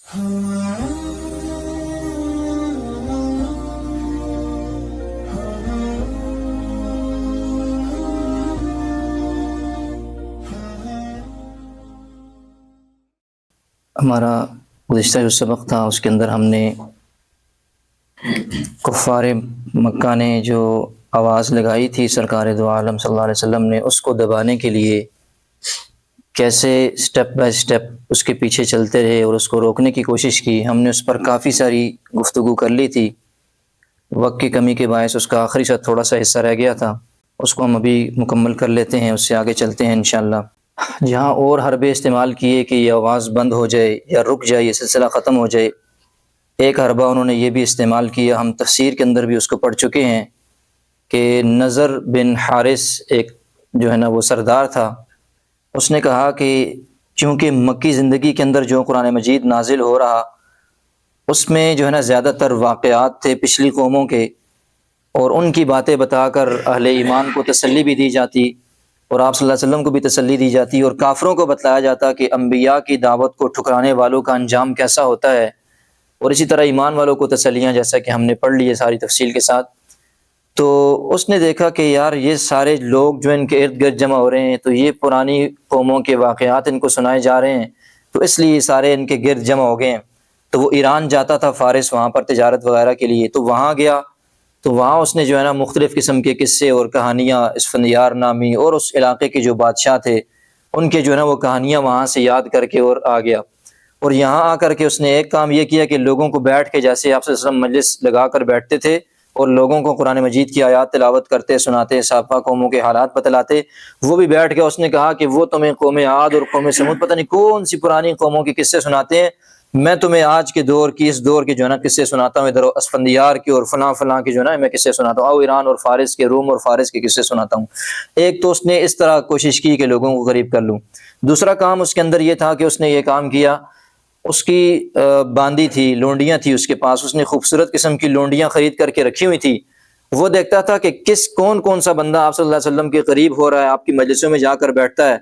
ہمارا گزشتہ جو سبق تھا اس کے اندر ہم نے کفار مکہ نے جو آواز لگائی تھی سرکار دو عالم صلی اللہ علیہ وسلم نے، اس کو دبانے کے لیے کیسے سٹیپ بائی سٹیپ اس کے پیچھے چلتے رہے اور اس کو روکنے کی کوشش کی. ہم نے اس پر کافی ساری گفتگو کر لی تھی. وقت کی کمی کے باعث اس کا آخری تھوڑا سا حصہ رہ گیا تھا، اس کو ہم ابھی مکمل کر لیتے ہیں، اس سے آگے چلتے ہیں انشاءاللہ. جہاں اور حربے استعمال کیے کہ یہ آواز بند ہو جائے یا رک جائے، یہ سلسلہ ختم ہو جائے، ایک حربہ انہوں نے یہ بھی استعمال کیا، ہم تفسیر کے اندر بھی اس کو پڑھ چکے ہیں کہ نضر بن حارث ایک جو ہے نا وہ سردار تھا. اس نے کہا کہ چونکہ مکی زندگی کے اندر جو قرآن مجید نازل ہو رہا اس میں جو ہے نا زیادہ تر واقعات تھے پچھلی قوموں کے، اور ان کی باتیں بتا کر اہل ایمان کو تسلی بھی دی جاتی اور آپ صلی اللہ علیہ وسلم کو بھی تسلی دی جاتی، اور کافروں کو بتلایا جاتا کہ انبیاء کی دعوت کو ٹھکرانے والوں کا انجام کیسا ہوتا ہے، اور اسی طرح ایمان والوں کو تسلیاں، جیسا کہ ہم نے پڑھ لی ہے ساری تفصیل کے ساتھ. تو اس نے دیکھا کہ یار یہ سارے لوگ جو ان کے ارد گرد جمع ہو رہے ہیں تو یہ پرانی قوموں کے واقعات ان کو سنائے جا رہے ہیں، تو اس لیے سارے ان کے گرد جمع ہو گئے ہیں. تو وہ ایران جاتا تھا، فارس، وہاں پر تجارت وغیرہ کے لیے، تو وہاں گیا تو وہاں اس نے جو ہے نا مختلف قسم کے قصے اور کہانیاں، اسفندیار نامی اور اس علاقے کے جو بادشاہ تھے ان کے جو ہے نا وہ کہانیاں وہاں سے یاد کر کے اور آ گیا. اور یہاں آ کر کے اس نے ایک کام یہ کیا کہ لوگوں کو بیٹھ کے، جیسے آپ صلی اللہ علیہ وسلم مجلس لگا کر بیٹھتے تھے اور لوگوں کو قرآن مجید کی آیات تلاوت کرتے، سناتے، سابقہ قوموں کے حالات بتلاتے، وہ بھی بیٹھ کے اس نے کہا کہ وہ تمہیں قوم عاد اور قوم سمود پتہ نہیں کون سی پرانی قوموں کے قصے سناتے ہیں، میں تمہیں آج کے دور کی، اس دور کے جو ہے نا قصے سناتا ہوں، ادھر اسفندیار کے اور فلاں فلاں کے جو ہے نا میں قصے سناتا ہوں، آؤ ایران اور فارس کے، روم اور فارس کے قصے سناتا ہوں. ایک تو اس نے اس طرح کوشش کی کہ لوگوں کو قریب کر لوں. دوسرا کام اس کے اندر یہ تھا کہ اس نے یہ کام کیا، اس کی باندی تھی، لونڈیاں تھی اس کے پاس، اس نے خوبصورت قسم کی لونڈیاں خرید کر کے رکھی ہوئی تھی. وہ دیکھتا تھا کہ کون سا بندہ آپ صلی اللہ علیہ وسلم کے قریب ہو رہا ہے، آپ کی مجلسوں میں جا کر بیٹھتا ہے،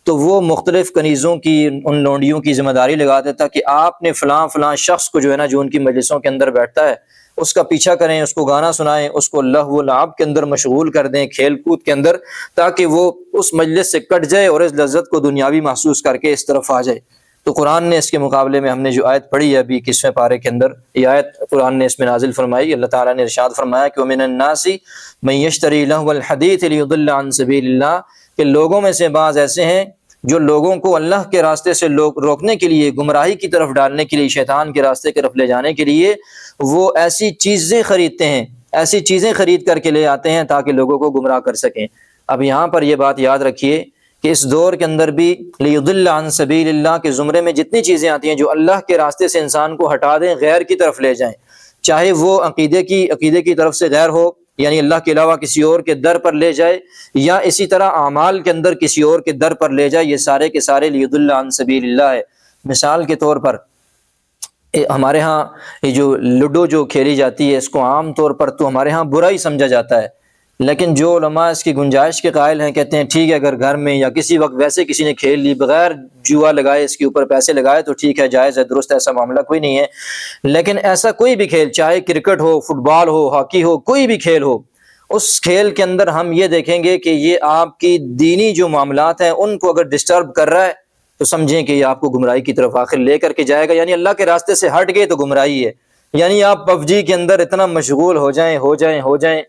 تو وہ مختلف کنیزوں کی، ان لونڈیوں کی ذمہ داری لگا دیتا کہ آپ نے فلاں فلاں شخص کو جو ہے نا جو ان کی مجلسوں کے اندر بیٹھتا ہے اس کا پیچھا کریں، اس کو گانا سنائیں، اس کو لہو و لعب کے اندر مشغول کر دیں، کھیل کود کے اندر، تاکہ وہ اس مجلس سے کٹ جائے اور اس لذت کو دنیاوی محسوس کر کے اس طرف آ جائے. تو قرآن نے اس کے مقابلے میں، ہم نے جو آیت پڑھی ہے ابھی 21ویں پارے کے اندر، یہ آیت قرآن نے اس میں نازل فرمائی. اللہ تعالیٰ نے ارشاد فرمایا کہ وَمِنَ النَّاسِ مَن يَشْتَرِي لَهْوَ الْحَدِيثِ لِيُضِلَّ عَن سَبِيلِ اللَّهِ، کہ لوگوں میں سے بعض ایسے ہیں جو لوگوں کو اللہ کے راستے سے روکنے کے لیے، گمراہی کی طرف ڈالنے کے لیے، شیطان کے راستے کی طرف لے جانے کے لیے وہ ایسی چیزیں خریدتے ہیں، ایسی چیزیں خرید کر کے لے آتے ہیں تاکہ لوگوں کو گمراہ کر سکیں. اب یہاں پر یہ بات یاد رکھیے کہ اس دور کے اندر بھی لیضل عن سبیل اللہ کے زمرے میں جتنی چیزیں آتی ہیں جو اللہ کے راستے سے انسان کو ہٹا دیں، غیر کی طرف لے جائیں، چاہے وہ عقیدے کی طرف سے غیر ہو، یعنی اللہ کے علاوہ کسی اور کے در پر لے جائے، یا اسی طرح اعمال کے اندر کسی اور کے در پر لے جائے، یہ سارے کے سارے لیضل عن سبیل اللہ ہے. مثال کے طور پر ہمارے ہاں یہ جو لوڈو جو کھیلی جاتی ہے، اس کو عام طور پر تو ہمارے ہاں برا ہی سمجھا جاتا ہے، لیکن جو علماء اس کی گنجائش کے قائل ہیں کہتے ہیں ٹھیک ہے، اگر گھر میں یا کسی وقت ویسے کسی نے کھیل لی بغیر جوا لگائے، اس کے اوپر پیسے لگائے، تو ٹھیک ہے، جائز ہے، درست، ایسا معاملہ کوئی نہیں ہے. لیکن ایسا کوئی بھی کھیل، چاہے کرکٹ ہو، فٹ بال ہو، ہاکی ہو، کوئی بھی کھیل ہو، اس کھیل کے اندر ہم یہ دیکھیں گے کہ یہ آپ کی دینی جو معاملات ہیں ان کو اگر ڈسٹرب کر رہا ہے تو سمجھیں کہ یہ آپ کو گمراہی کی طرف آخر لے کر کے جائے گا. یعنی اللہ کے راستے سے ہٹ گئے تو گمراہی ہے. یعنی آپ پب جی کے اندر اتنا مشغول ہو جائیں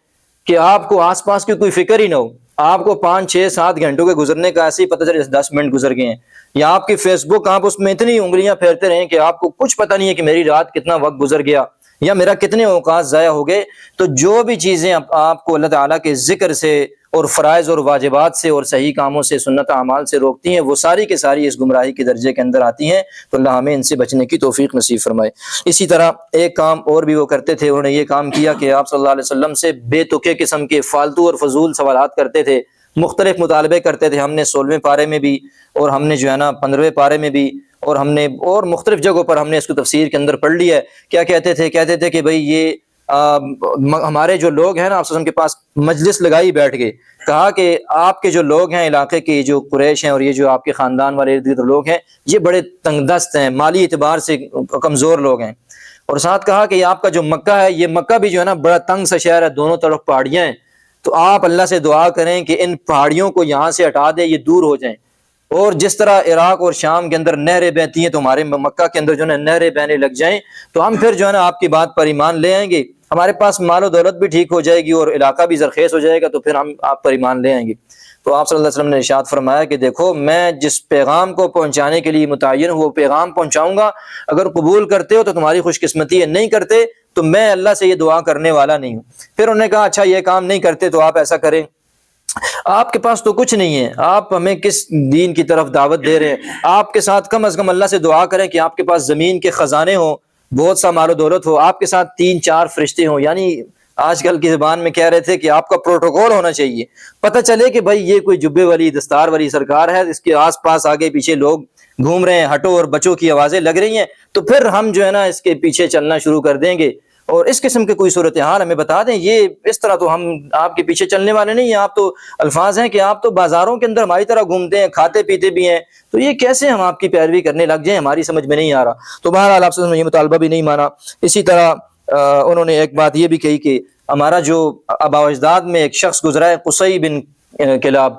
کہ آپ کو آس پاس کی کوئی فکر ہی نہ ہو، آپ کو 5 6 7 گھنٹوں کے گزرنے کا ایسے ہی پتہ چلے 10 منٹ گزر گئے ہیں. یا آپ کی فیس بک، آپ اس میں اتنی انگلیاں پھیرتے رہیں کہ آپ کو کچھ پتہ نہیں ہے کہ میری رات کتنا وقت گزر گیا یا میرا کتنے اوقات ضائع ہو گئے. تو جو بھی چیزیں آپ کو اللہ تعالیٰ کے ذکر سے اور فرائض اور واجبات سے اور صحیح کاموں سے، سنت اعمال سے روکتی ہیں، وہ ساری کے ساری اس گمراہی کے درجے کے اندر آتی ہیں. تو اللہ ہمیں ان سے بچنے کی توفیق نصیب فرمائے. اسی طرح ایک کام اور بھی وہ کرتے تھے، انہوں نے یہ کام کیا کہ آپ صلی اللہ علیہ وسلم سے بے تکے قسم کے فالتو اور فضول سوالات کرتے تھے، مختلف مطالبے کرتے تھے. ہم نے 16ویں پارے میں بھی، اور ہم نے جو ہے نا 15ویں پارے میں بھی، اور ہم نے اور مختلف جگہوں پر ہم نے اس کو تفسیر کے اندر پڑھ لیا ہے. کیا کہتے تھے کہ بھئی یہ ہمارے جو لوگ ہیں نا آپ کے پاس مجلس لگائی بیٹھ گئے، کہا کہ آپ کے جو لوگ ہیں علاقے کے جو قریش ہیں اور یہ جو آپ کے خاندان والے ارد گرد لوگ ہیں یہ بڑے تنگ دست ہیں، مالی اعتبار سے کمزور لوگ ہیں، اور ساتھ کہا کہ یہ آپ کا جو مکہ ہے یہ مکہ بھی جو ہے نا بڑا تنگ سا شہر ہے، دونوں طرف پہاڑیاں ہیں، تو آپ اللہ سے دعا کریں کہ ان پہاڑیوں کو یہاں سے ہٹا دے، یہ دور ہو جائیں، اور جس طرح عراق اور شام کے اندر نہریں بہتی ہیں تو ہمارے مکہ کے اندر جو ہے نا نہریں بہنے لگ جائیں، تو ہم پھر جو ہے نا آپ کی بات پر ایمان لے آئیں گے، ہمارے پاس مال و دولت بھی ٹھیک ہو جائے گی اور علاقہ بھی زرخیز ہو جائے گا، تو پھر ہم آپ پر ایمان لے آئیں گے۔ تو آپ صلی اللہ علیہ وسلم نے ارشاد فرمایا کہ دیکھو میں جس پیغام کو پہنچانے کے لیے متعین ہوں وہ پیغام پہنچاؤں گا، اگر قبول کرتے ہو تو تمہاری خوش قسمتی ہے، نہیں کرتے تو میں اللہ سے یہ دعا کرنے والا نہیں ہوں۔ پھر انہوں نے کہا اچھا یہ کام نہیں کرتے تو آپ ایسا کریں، آپ کے پاس تو کچھ نہیں ہے، آپ ہمیں کس دین کی طرف دعوت دے رہے ہیں، آپ کے ساتھ کم از کم اللہ سے دعا کریں کہ آپ کے پاس زمین کے خزانے ہوں، بہت سا مال و دولت ہو، آپ کے ساتھ 3-4 فرشتے ہوں، یعنی آج کل کی زبان میں کہہ رہے تھے کہ آپ کا پروٹوکول ہونا چاہیے، پتہ چلے کہ بھائی یہ کوئی جبے والی دستار والی سرکار ہے، اس کے آس پاس آگے پیچھے لوگ گھوم رہے ہیں، ہٹو اور بچوں کی آوازیں لگ رہی ہیں، تو پھر ہم جو ہے نا اس کے پیچھے چلنا شروع کر دیں گے، اور اس قسم کے کوئی صورتحال ہمیں بتا دیں، یہ اس طرح تو ہم آپ کے پیچھے چلنے والے نہیں ہیں، آپ تو الفاظ ہیں کہ آپ تو بازاروں کے اندر ہماری طرح گھومتے ہیں، کھاتے پیتے بھی ہیں، تو یہ کیسے ہم آپ کی پیروی کرنے لگ جائیں، ہماری سمجھ میں نہیں آ رہا۔ تو بہرحال آپ سے یہ مطالبہ بھی نہیں مانا۔ اسی طرح انہوں نے ایک بات یہ بھی کہی کہ ہمارا جو آباء و اجداد میں ایک شخص گزرا ہے قصی بن کلاب،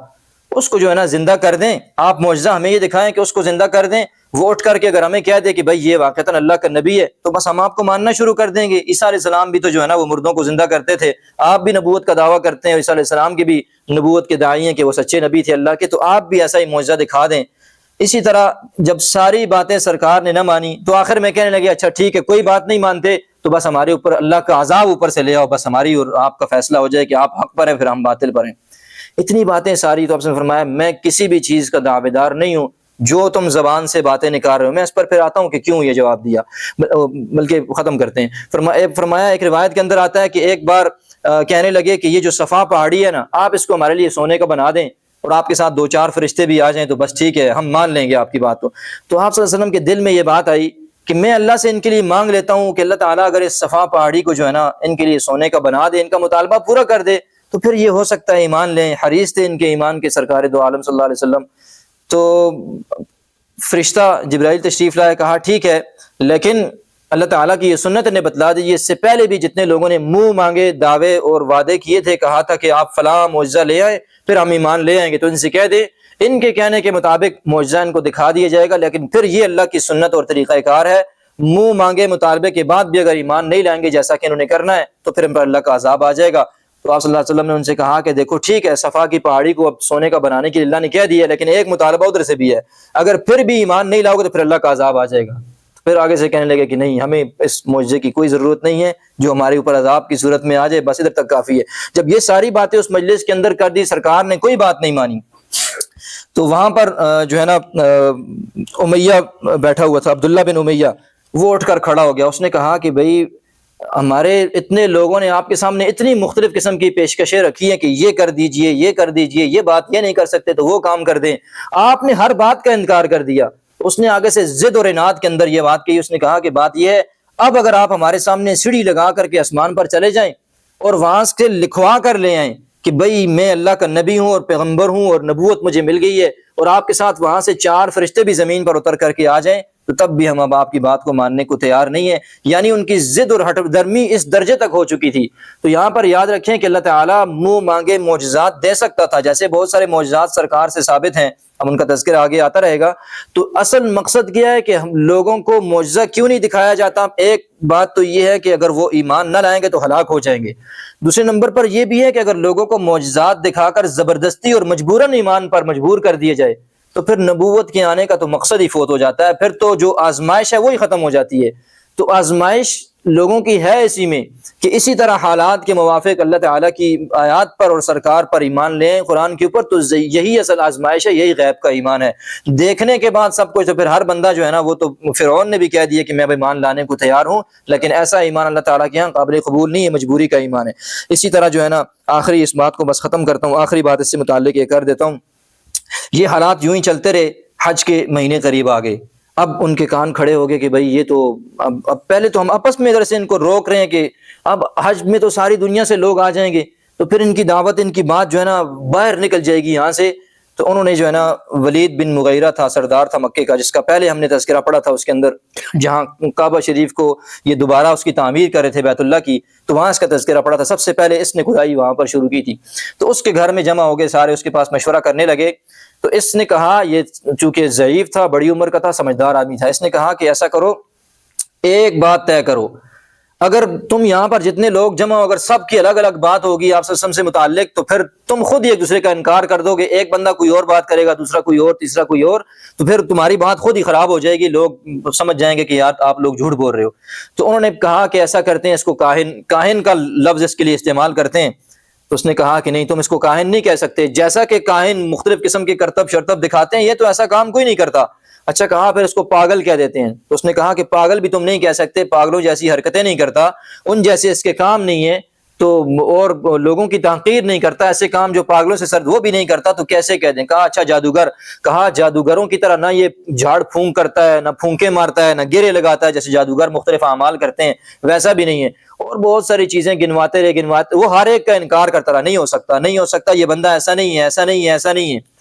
اس کو جو ہے نا زندہ کر دیں، آپ معجزہ ہمیں یہ دکھائیں کہ اس کو زندہ کر دیں، وہ اٹھ کر کے اگر ہمیں کہہ دے کہ بھائی یہ واقعتاً اللہ کا نبی ہے تو بس ہم آپ کو ماننا شروع کر دیں گے۔ عیسیٰ علیہ السلام بھی تو جو ہے نا وہ مردوں کو زندہ کرتے تھے، آپ بھی نبوت کا دعویٰ کرتے ہیں، عیسیٰ علیہ السلام کی بھی نبوت کے داعی ہیں کہ وہ سچے نبی تھے اللہ کے، تو آپ بھی ایسا ہی معجزہ دکھا دیں۔ اسی طرح جب ساری باتیں سرکار نے نہ مانی تو آخر میں کہنے لگے اچھا ٹھیک ہے کوئی بات نہیں مانتے تو بس ہمارے اوپر اللہ کا عذاب اوپر سے لے آؤ، بس ہماری اور آپ کا فیصلہ ہو جائے کہ آپ حق پر ہیں پھر ہم باطل پر ہیں۔ اتنی باتیں ساری، تو آپ نے فرمایا میں کسی بھی چیز کا دعوے دار نہیں ہوں، جو تم زبان سے باتیں نکال رہے ہو میں اس پر پھر آتا ہوں کہ کیوں یہ جواب دیا، بلکہ ختم کرتے ہیں۔ فرمایا ایک روایت کے اندر آتا ہے کہ ایک بار کہنے لگے کہ یہ جو صفا پہاڑی ہے نا آپ اس کو ہمارے لیے سونے کا بنا دیں اور آپ کے ساتھ 2-4 فرشتے بھی آ جائیں تو بس ٹھیک ہے ہم مان لیں گے آپ کی بات کو۔ تو آپ صلی اللہ علیہ وسلم کے دل میں یہ بات آئی کہ میں اللہ سے ان کے لیے مانگ لیتا ہوں کہ اللہ تعالیٰ اگر اس صفا پہاڑی کو جو ہے نا ان کے لیے سونے کا بنا دے، ان کا مطالبہ پورا کر دے تو پھر یہ ہو سکتا ہے ایمان لیں۔ حریص تھے ان کے ایمان کے سرکار دو عالم صلی اللہ علیہ وسلم۔ تو فرشتہ جبرائیل تشریف لائے، کہا ٹھیک ہے لیکن اللہ تعالیٰ کی یہ سنت نے بتلا دی، اس سے پہلے بھی جتنے لوگوں نے منہ مانگے دعوے اور وعدے کیے تھے، کہا تھا کہ آپ فلاں معجزہ لے آئے پھر ہم ایمان لے آئیں گے، تو ان سے کہہ دے ان کے کہنے کے مطابق معجزہ ان کو دکھا دیا جائے گا، لیکن پھر یہ اللہ کی سنت اور طریقہ کار ہے، منہ مانگے مطالبے کے بعد بھی اگر ایمان نہیں لائیں گے جیسا کہ انہوں نے کرنا ہے تو پھر ان پر اللہ کا عذاب آ جائے گا۔ تو آپ صلی اللہ علیہ وسلم نے ان سے کہا کہ دیکھو ٹھیک ہے صفا کی پہاڑی کو اب سونے کا بنانے کے لیے اللہ نے کہہ دیا ہے، لیکن ایک مطالبہ ادھر سے بھی ہے، اگر پھر بھی ایمان نہیں لاؤ گے تو پھر اللہ کا عذاب آ جائے گا۔ پھر آگے سے کہنے لگے کہ نہیں ہمیں اس معجزے کی کوئی ضرورت نہیں ہے، جو ہمارے اوپر عذاب کی صورت میں آ جائے بس ادھر تک کافی ہے۔ جب یہ ساری باتیں اس مجلس کے اندر کر دی، سرکار نے کوئی بات نہیں مانی، تو وہاں پر جو ہے نا امیہ بیٹھا ہوا تھا، عبداللہ بن امیہ، وہ اٹھ کر کھڑا ہو گیا، اس نے کہا کہ بھائی ہمارے اتنے لوگوں نے آپ کے سامنے اتنی مختلف قسم کی پیشکشیں رکھی ہیں کہ یہ کر دیجئے یہ کر دیجئے، یہ بات یہ نہیں کر سکتے تو وہ کام کر دیں، آپ نے ہر بات کا انکار کر دیا۔ اس نے آگے سے ضد اور عناد کے اندر یہ بات کہی، اس نے کہا کہ بات یہ ہے اب اگر آپ ہمارے سامنے سیڑھی لگا کر کے آسمان پر چلے جائیں اور وہاں سے لکھوا کر لے آئیں کہ بھئی میں اللہ کا نبی ہوں اور پیغمبر ہوں اور نبوت مجھے مل گئی ہے، اور آپ کے ساتھ وہاں سے 4 فرشتے بھی زمین پر اتر کر کے آ جائیں تو تب بھی ہم اب آپ کی بات کو ماننے کو تیار نہیں ہے۔ یعنی ان کی ضد اور ہٹ درمی اس درجے تک ہو چکی تھی۔ تو یہاں پر یاد رکھیں کہ اللہ تعالیٰ منہ مانگے معجزات دے سکتا تھا، جیسے بہت سارے معجزات سرکار سے ثابت ہیں، ہم ان کا تذکرہ آگے آتا رہے گا۔ تو اصل مقصد کیا ہے کہ ہم لوگوں کو معجزہ کیوں نہیں دکھایا جاتا؟ ایک بات تو یہ ہے کہ اگر وہ ایمان نہ لائیں گے تو ہلاک ہو جائیں گے، دوسرے نمبر پر یہ بھی ہے کہ اگر لوگوں کو معجزات دکھا کر زبردستی اور مجبوراً ایمان پر مجبور کر دیا جائے تو پھر نبوت کے آنے کا تو مقصد ہی فوت ہو جاتا ہے، پھر تو جو آزمائش ہے وہی ختم ہو جاتی ہے۔ تو آزمائش لوگوں کی ہے اسی میں کہ اسی طرح حالات کے موافق اللہ تعالیٰ کی آیات پر اور سرکار پر ایمان لیں، قرآن کے اوپر، تو یہی اصل آزمائش ہے، یہی غیب کا ایمان ہے۔ دیکھنے کے بعد سب کچھ تو پھر ہر بندہ جو ہے نا وہ تو فرعون نے بھی کہہ دیا کہ میں ایمان لانے کو تیار ہوں، لیکن ایسا ایمان اللہ تعالیٰ کے یہاں قابل قبول نہیں ہے، مجبوری کا ایمان ہے۔ اسی طرح جو ہے نا آخری اس بات کو بس ختم کرتا ہوں، آخری بات اس سے متعلق یہ کر دیتا ہوں، یہ حالات یوں ہی چلتے رہے، حج کے مہینے قریب آ گئے، اب ان کے کان کھڑے ہو گئے کہ بھائی یہ تو اب پہلے تو ہم آپس میں ادھر سے ان کو روک رہے ہیں کہ اب حج میں تو ساری دنیا سے لوگ آ جائیں گے، تو پھر ان کی دعوت، ان کی بات جو ہے نا باہر نکل جائے گی یہاں سے۔ تو انہوں نے جو ہے نا، ولید بن مغیرہ تھا، سردار تھا مکے کا، جس کا پہلے ہم نے تذکرہ پڑھا تھا، اس کے اندر جہاں کعبہ شریف کو یہ دوبارہ اس کی تعمیر کر رہے تھے بیت اللہ کی، تو وہاں اس کا تذکرہ پڑھا تھا، سب سے پہلے اس نے کھدائی وہاں پر شروع کی تھی۔ تو اس کے گھر میں جمع ہو گئے سارے، اس کے پاس مشورہ کرنے لگے۔ تو اس نے کہا، یہ چونکہ ضعیف تھا، بڑی عمر کا تھا، سمجھدار آدمی تھا، اس نے کہا کہ ایسا کرو، ایک بات طے کرو، اگر تم یہاں پر جتنے لوگ جمع ہو، اگر سب کی الگ الگ بات ہوگی آپ سے متعلق، تو پھر تم خود ہی ایک دوسرے کا انکار کر دو گے، ایک بندہ کوئی اور بات کرے گا، دوسرا کوئی اور، تیسرا کوئی اور، تو پھر تمہاری بات خود ہی خراب ہو جائے گی، لوگ سمجھ جائیں گے کہ یار آپ لوگ جھوٹ بول رہے ہو۔ تو انہوں نے کہا کہ ایسا کرتے ہیں، اس کو کاہن کا لفظ اس کے لیے استعمال کرتے ہیں۔ تو اس نے کہا کہ نہیں، تم اس کو کاہن نہیں کہہ سکتے، جیسا کہ کاہن مختلف قسم کے کرتب شرتب دکھاتے ہیں، یہ تو ایسا کام کوئی نہیں کرتا۔ اچھا کہا پھر اس کو پاگل کہہ دیتے ہیں۔ تو اس نے کہا کہ پاگل بھی تم نہیں کہہ سکتے، پاگلوں جیسی حرکتیں نہیں کرتا، ان جیسے اس کے کام نہیں ہیں، تو اور لوگوں کی تحقیر نہیں کرتا، ایسے کام جو پاگلوں سے سرد وہ بھی نہیں کرتا، تو کیسے کہہ دیں؟ کہا اچھا جادوگر، کہا جادوگروں کی طرح نہ یہ جھاڑ پھونک کرتا ہے، نہ پھونکے مارتا ہے، نہ گرے لگاتا ہے جیسے جادوگر مختلف اعمال کرتے ہیں، ویسا بھی نہیں ہے۔ اور بہت ساری چیزیں گنواتے رہے، وہ ہر ایک کا انکار کرتا رہا، نہیں ہو سکتا، نہیں ہو سکتا، یہ بندہ ایسا نہیں ہے، ایسا نہیں ہے، ایسا نہیں ہے۔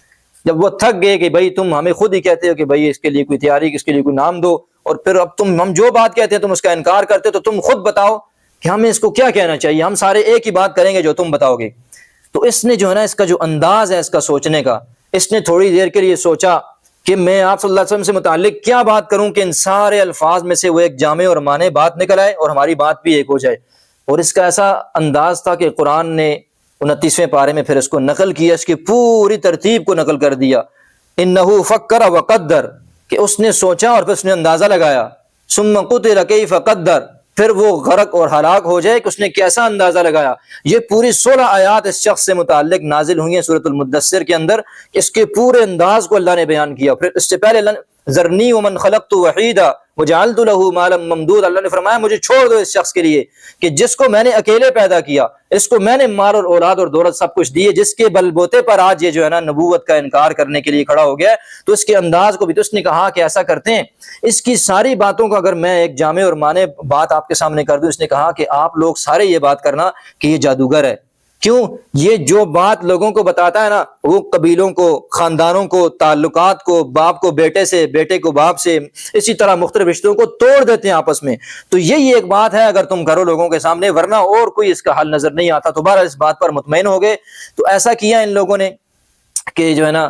جب وہ تھک گئے کہ بھائی تم ہمیں خود ہی کہتے ہو کہ بھائی اس کے لیے کوئی تیاری، اس کے لیے کوئی نام دو، اور پھر اب ہم جو بات کہتے ہیں تم اس کا انکار کرتے ہو، تو تم خود بتاؤ کہ ہمیں اس کو کیا کہنا چاہیے، ہم سارے ایک ہی بات کریں گے جو تم بتاؤ گے۔ تو اس نے جو ہے نا، اس کا جو انداز ہے اس کا سوچنے کا، اس نے تھوڑی دیر کے لیے سوچا کہ میں آپ صلی اللہ علیہ وسلم سے متعلق کیا بات کروں کہ ان سارے الفاظ میں سے وہ ایک جامع اور معنی بات نکل آئے اور ہماری بات بھی ایک ہو جائے۔ اور اس کا ایسا انداز تھا کہ قرآن نے 29ویں پارے میں پھر اس کو نقل کیا، اس کی پوری ترتیب کو نقل کر دیا۔ انہ فکر وقدر، کہ اس نے سوچا اور پھر اس نے اندازہ لگایا۔ ثم قتل کیف قدر، پھر وہ غرق اور ہلاک ہو جائے کہ اس نے کیسا اندازہ لگایا۔ یہ پوری 16 آیات اس شخص سے متعلق نازل ہوئی ہیں سورۃ المدثر کے اندر، اس کے پورے انداز کو اللہ نے بیان کیا۔ پھر اس سے پہلے ذرنی ومن خلقت وحیدا وجعلت له مالا ممدودا، اللہ نے فرمایا مجھے چھوڑ دو اس شخص کے لیے کہ جس کو میں نے اکیلے پیدا کیا، اس کو میں نے مال اور اولاد اور دولت سب کچھ دیے، جس کے بل بوتے پر آج یہ جو ہے نا نبوت کا انکار کرنے کے لیے کھڑا ہو گیا ہے۔ تو اس کے انداز کو بھی، تو اس نے کہا کہ ایسا کرتے ہیں، اس کی ساری باتوں کو اگر میں ایک جامع اور معنی بات آپ کے سامنے کر دوں، اس نے کہا کہ آپ لوگ سارے یہ بات کرنا کہ یہ جادوگر ہے۔ کیوں؟ یہ جو بات لوگوں کو بتاتا ہے نا، وہ قبیلوں کو، خاندانوں کو، تعلقات کو، باپ کو بیٹے سے، بیٹے کو باپ سے، اسی طرح مختلف رشتوں کو توڑ دیتے ہیں آپس میں۔ تو یہی ایک بات ہے اگر تم کرو لوگوں کے سامنے، ورنہ اور کوئی اس کا حل نظر نہیں آتا۔ تو بہرحال اس بات پر مطمئن ہو گئے۔ تو ایسا کیا ان لوگوں نے کہ جو ہے نا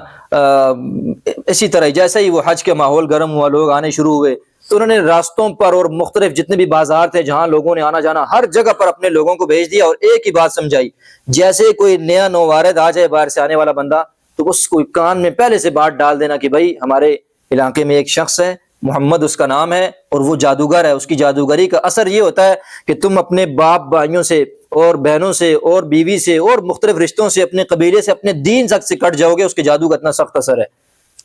اسی طرح جیسے ہی وہ حج کے ماحول گرم ہوا، لوگ آنے شروع ہوئے، تو انہوں نے راستوں پر اور مختلف جتنے بھی بازار تھے جہاں لوگوں نے آنا جانا، ہر جگہ پر اپنے لوگوں کو بھیج دیا اور ایک ہی بات سمجھائی، جیسے کوئی نیا نووارد آ جائے باہر سے آنے والا بندہ، تو اس کو کان میں پہلے سے بات ڈال دینا کہ بھائی ہمارے علاقے میں ایک شخص ہے، محمد اس کا نام ہے، اور وہ جادوگر ہے۔ اس کی جادوگری کا اثر یہ ہوتا ہے کہ تم اپنے باپ بھائیوں سے اور بہنوں سے اور بیوی سے اور مختلف رشتوں سے، اپنے قبیلے سے، اپنے دین تک سے کٹ جاؤ گے۔ اس کے جادو کا اتنا سخت اثر ہے۔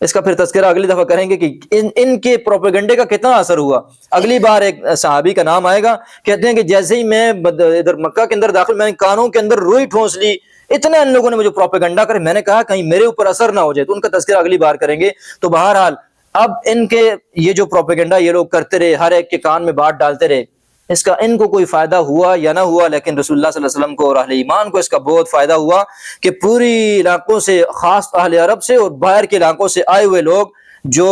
اس کا پھر تذکرہ اگلی دفعہ کریں گے کہ ان کے پروپیگنڈے کا کتنا اثر ہوا۔ اگلی بار ایک صحابی کا نام آئے گا، کہتے ہیں کہ جیسے ہی میں ادھر مکہ کے اندر داخل، میں نے کانوں کے اندر روئی ٹھونس لی، اتنا ان لوگوں نے مجھے پروپیگنڈا کرے، میں نے کہا کہیں میرے اوپر اثر نہ ہو جائے۔ تو ان کا تذکرہ اگلی بار کریں گے۔ تو بہرحال اب ان کے یہ جو پروپیگنڈا یہ لوگ کرتے رہے، ہر ایک کے کان میں بات ڈالتے رہے، اس کا ان کو کوئی فائدہ ہوا یا نہ ہوا، لیکن رسول اللہ صلی اللہ علیہ وسلم کو اور اہل ایمان کو اس کا بہت فائدہ ہوا کہ پوری علاقوں سے، خاص اہل عرب سے اور باہر کے علاقوں سے آئے ہوئے لوگ جو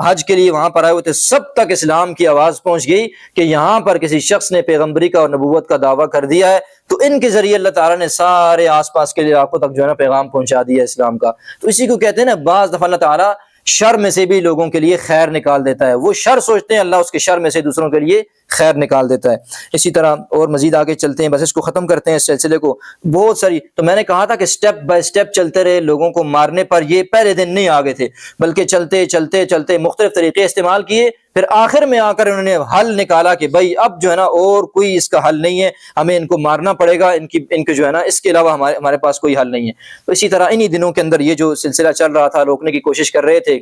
حج کے لیے وہاں پر آئے ہوئے تھے، سب تک اسلام کی آواز پہنچ گئی کہ یہاں پر کسی شخص نے پیغمبری کا اور نبوت کا دعویٰ کر دیا ہے۔ تو ان کے ذریعے اللہ تعالیٰ نے سارے آس پاس کے علاقوں تک جو ہے نا پیغام پہنچا دیا اسلام کا۔ تو اسی کو کہتے ہیں نا، بعض دفعہ اللہ تعالیٰ شر میں سے بھی لوگوں کے لیے خیر نکال دیتا ہے۔ وہ شر سوچتے ہیں، اللہ اس کے شر میں سے دوسروں کے لیے خیر نکال دیتا ہے۔ اسی طرح اور مزید آگے چلتے ہیں، بس اس کو ختم کرتے ہیں اس سلسلے کو۔ بہت ساری، تو میں نے کہا تھا کہ سٹیپ بائی سٹیپ چلتے رہے، لوگوں کو مارنے پر یہ پہلے دن نہیں آگے تھے، بلکہ چلتے چلتے چلتے مختلف طریقے استعمال کیے، پھر آخر میں آ کر انہوں نے حل نکالا کہ بھائی اب جو ہے نا اور کوئی اس کا حل نہیں ہے، ہمیں ان کو مارنا پڑے گا، ان کے جو ہے نا اس کے علاوہ ہمارے پاس کوئی حل نہیں ہے۔ تو اسی طرح انہی دنوں کے اندر یہ جو سلسلہ چل رہا تھا، روکنے کی کوشش کر رہے تھے۔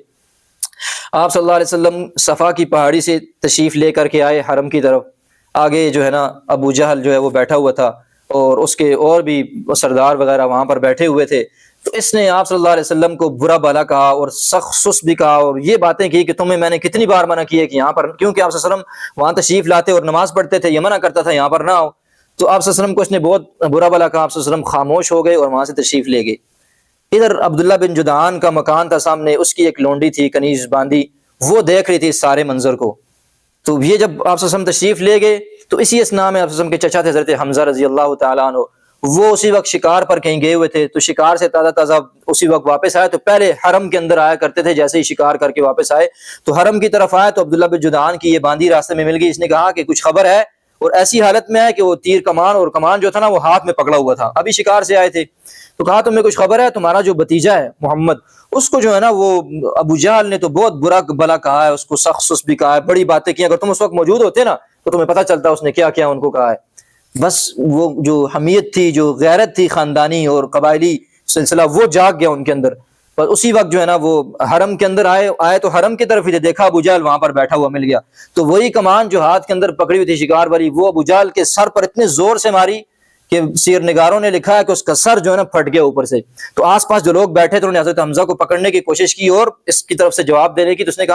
آپ صلی اللہ علیہ وسلم صفا کی پہاڑی سے تشریف لے کر کے آئے حرم کی طرف۔ آگے جو ہے نا ابو جہل جو ہے وہ بیٹھا ہوا تھا، اور اس کے اور بھی سردار وغیرہ وہاں پر بیٹھے ہوئے تھے۔ تو اس نے آپ صلی اللہ علیہ وسلم کو برا بھلا کہا اور سخت سست بھی کہا، اور یہ باتیں کی کہ تمہیں میں نے کتنی بار منع کیا کہ یہاں پر، کیونکہ آپ صلی اللہ علیہ وسلم وہاں تشریف لاتے اور نماز پڑھتے تھے، یہ منع کرتا تھا یہاں پر نہ آؤ، تو آپ صلی اللہ علیہ وسلم کو اس نے بہت برا بھلا کہا، آپ صلی اللہ علیہ وسلم خاموش ہو گئے اور وہاں سے تشریف لے گئے۔ ادھر عبداللہ بن جدعان کا مکان تھا سامنے، اس کی ایک لونڈی تھی کنیز باندھی، وہ دیکھ رہی تھی اس سارے منظر کو۔ تو یہ جب آپ صلی اللہ علیہ وسلم تشریف لے گئے تو اسی اسنا میں آپ صلی اللہ علیہ وسلم کے چچا تھے حضرت حمزہ رضی اللہ تعالیٰ عنہ، وہ اسی وقت شکار پر کہیں گئے ہوئے تھے، تو شکار سے تازہ تازہ اسی وقت واپس آئے، تو پہلے حرم کے اندر آیا کرتے تھے، جیسے ہی شکار کر کے واپس آئے تو حرم کی طرف آئے تو عبداللہ بن جدعان کی یہ باندھی راستے میں مل گئی۔ اس نے کہا کہ کچھ خبر ہے، اور ایسی حالت میں ہے کہ وہ تیر کمان، اور کمان جو تھا نا وہ ہاتھ میں پکڑا ہوا تھا، ابھی شکار سے آئے تھے۔ تو کہا تمہیں کچھ خبر ہے، تمہارا جو بھتیجا ہے محمد، اس کو جو ہے نا وہ ابو جہل نے تو بہت برا بلا کہا ہے، اس کو سخت سست بھی کہا ہے، بڑی باتیں کی، اگر تم اس وقت موجود ہوتے نا تو تمہیں پتہ چلتا اس نے کیا کیا ان کو کہا ہے۔ بس وہ جو حمیت تھی، جو غیرت تھی خاندانی اور قبائلی سلسلہ، وہ جاگ گیا ان کے اندر۔ بس اسی وقت جو ہے نا وہ حرم کے اندر آئے تو حرم کی طرف ہی دیکھا ابو جہل وہاں پر بیٹھا ہوا مل گیا، تو وہی کمان جو ہاتھ کے اندر پکڑی ہوئی تھی شکار والی، وہ ابو جہل کے سر پر اتنے زور سے ماری کہ سیر نگاروں نے لکھا ہے کہ اس کا سر جو ہے نا پھٹ گیا اوپر سے۔ تو آس پاس جو لوگ بیٹھے تھے انہوں نے حضرت حمزہ کو پکڑنے کی کوشش کی اور اس کی طرف سے جواب دینے کی، تو اس نے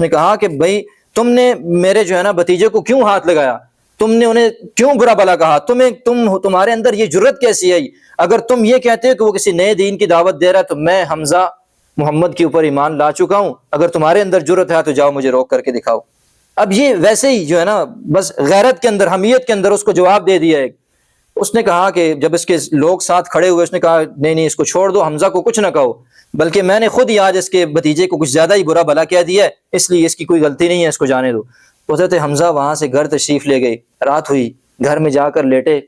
کہا کہ بھائی تم نے میرے جو ہے نا بھتیجے کو کیوں ہاتھ لگایا، تم نے انہیں کیوں برا بھلا کہا، تمہارے اندر یہ جرت کیسی آئی؟ اگر تم یہ کہتے ہو کہ وہ کسی نئے دین کی دعوت دے رہا ہے تو میں حمزہ محمد کے اوپر ایمان لا چکا ہوں، اگر تمہارے اندر جرت ہے تو جاؤ مجھے روک کر کے دکھاؤ۔ اب یہ ویسے ہی جو ہے نا بس غیرت کے اندر، حمیت کے اندر اس کو جواب دے دیا ہے۔ اس نے کہا کہ جب اس کے لوگ ساتھ کھڑے ہوئے، اس نے کہا نہیں اس کو چھوڑ دو، حمزہ کو کچھ نہ کہو، بلکہ میں نے خود ہی آج اس کے بھتیجے کو کچھ زیادہ ہی برا بھلا کہہ دیا ہے، اس لیے اس کی کوئی غلطی نہیں ہے، اس کو جانے دو۔ تو حضرت حمزہ وہاں سے گھر تشریف لے گئے، رات ہوئی، گھر میں جا کر لیٹے۔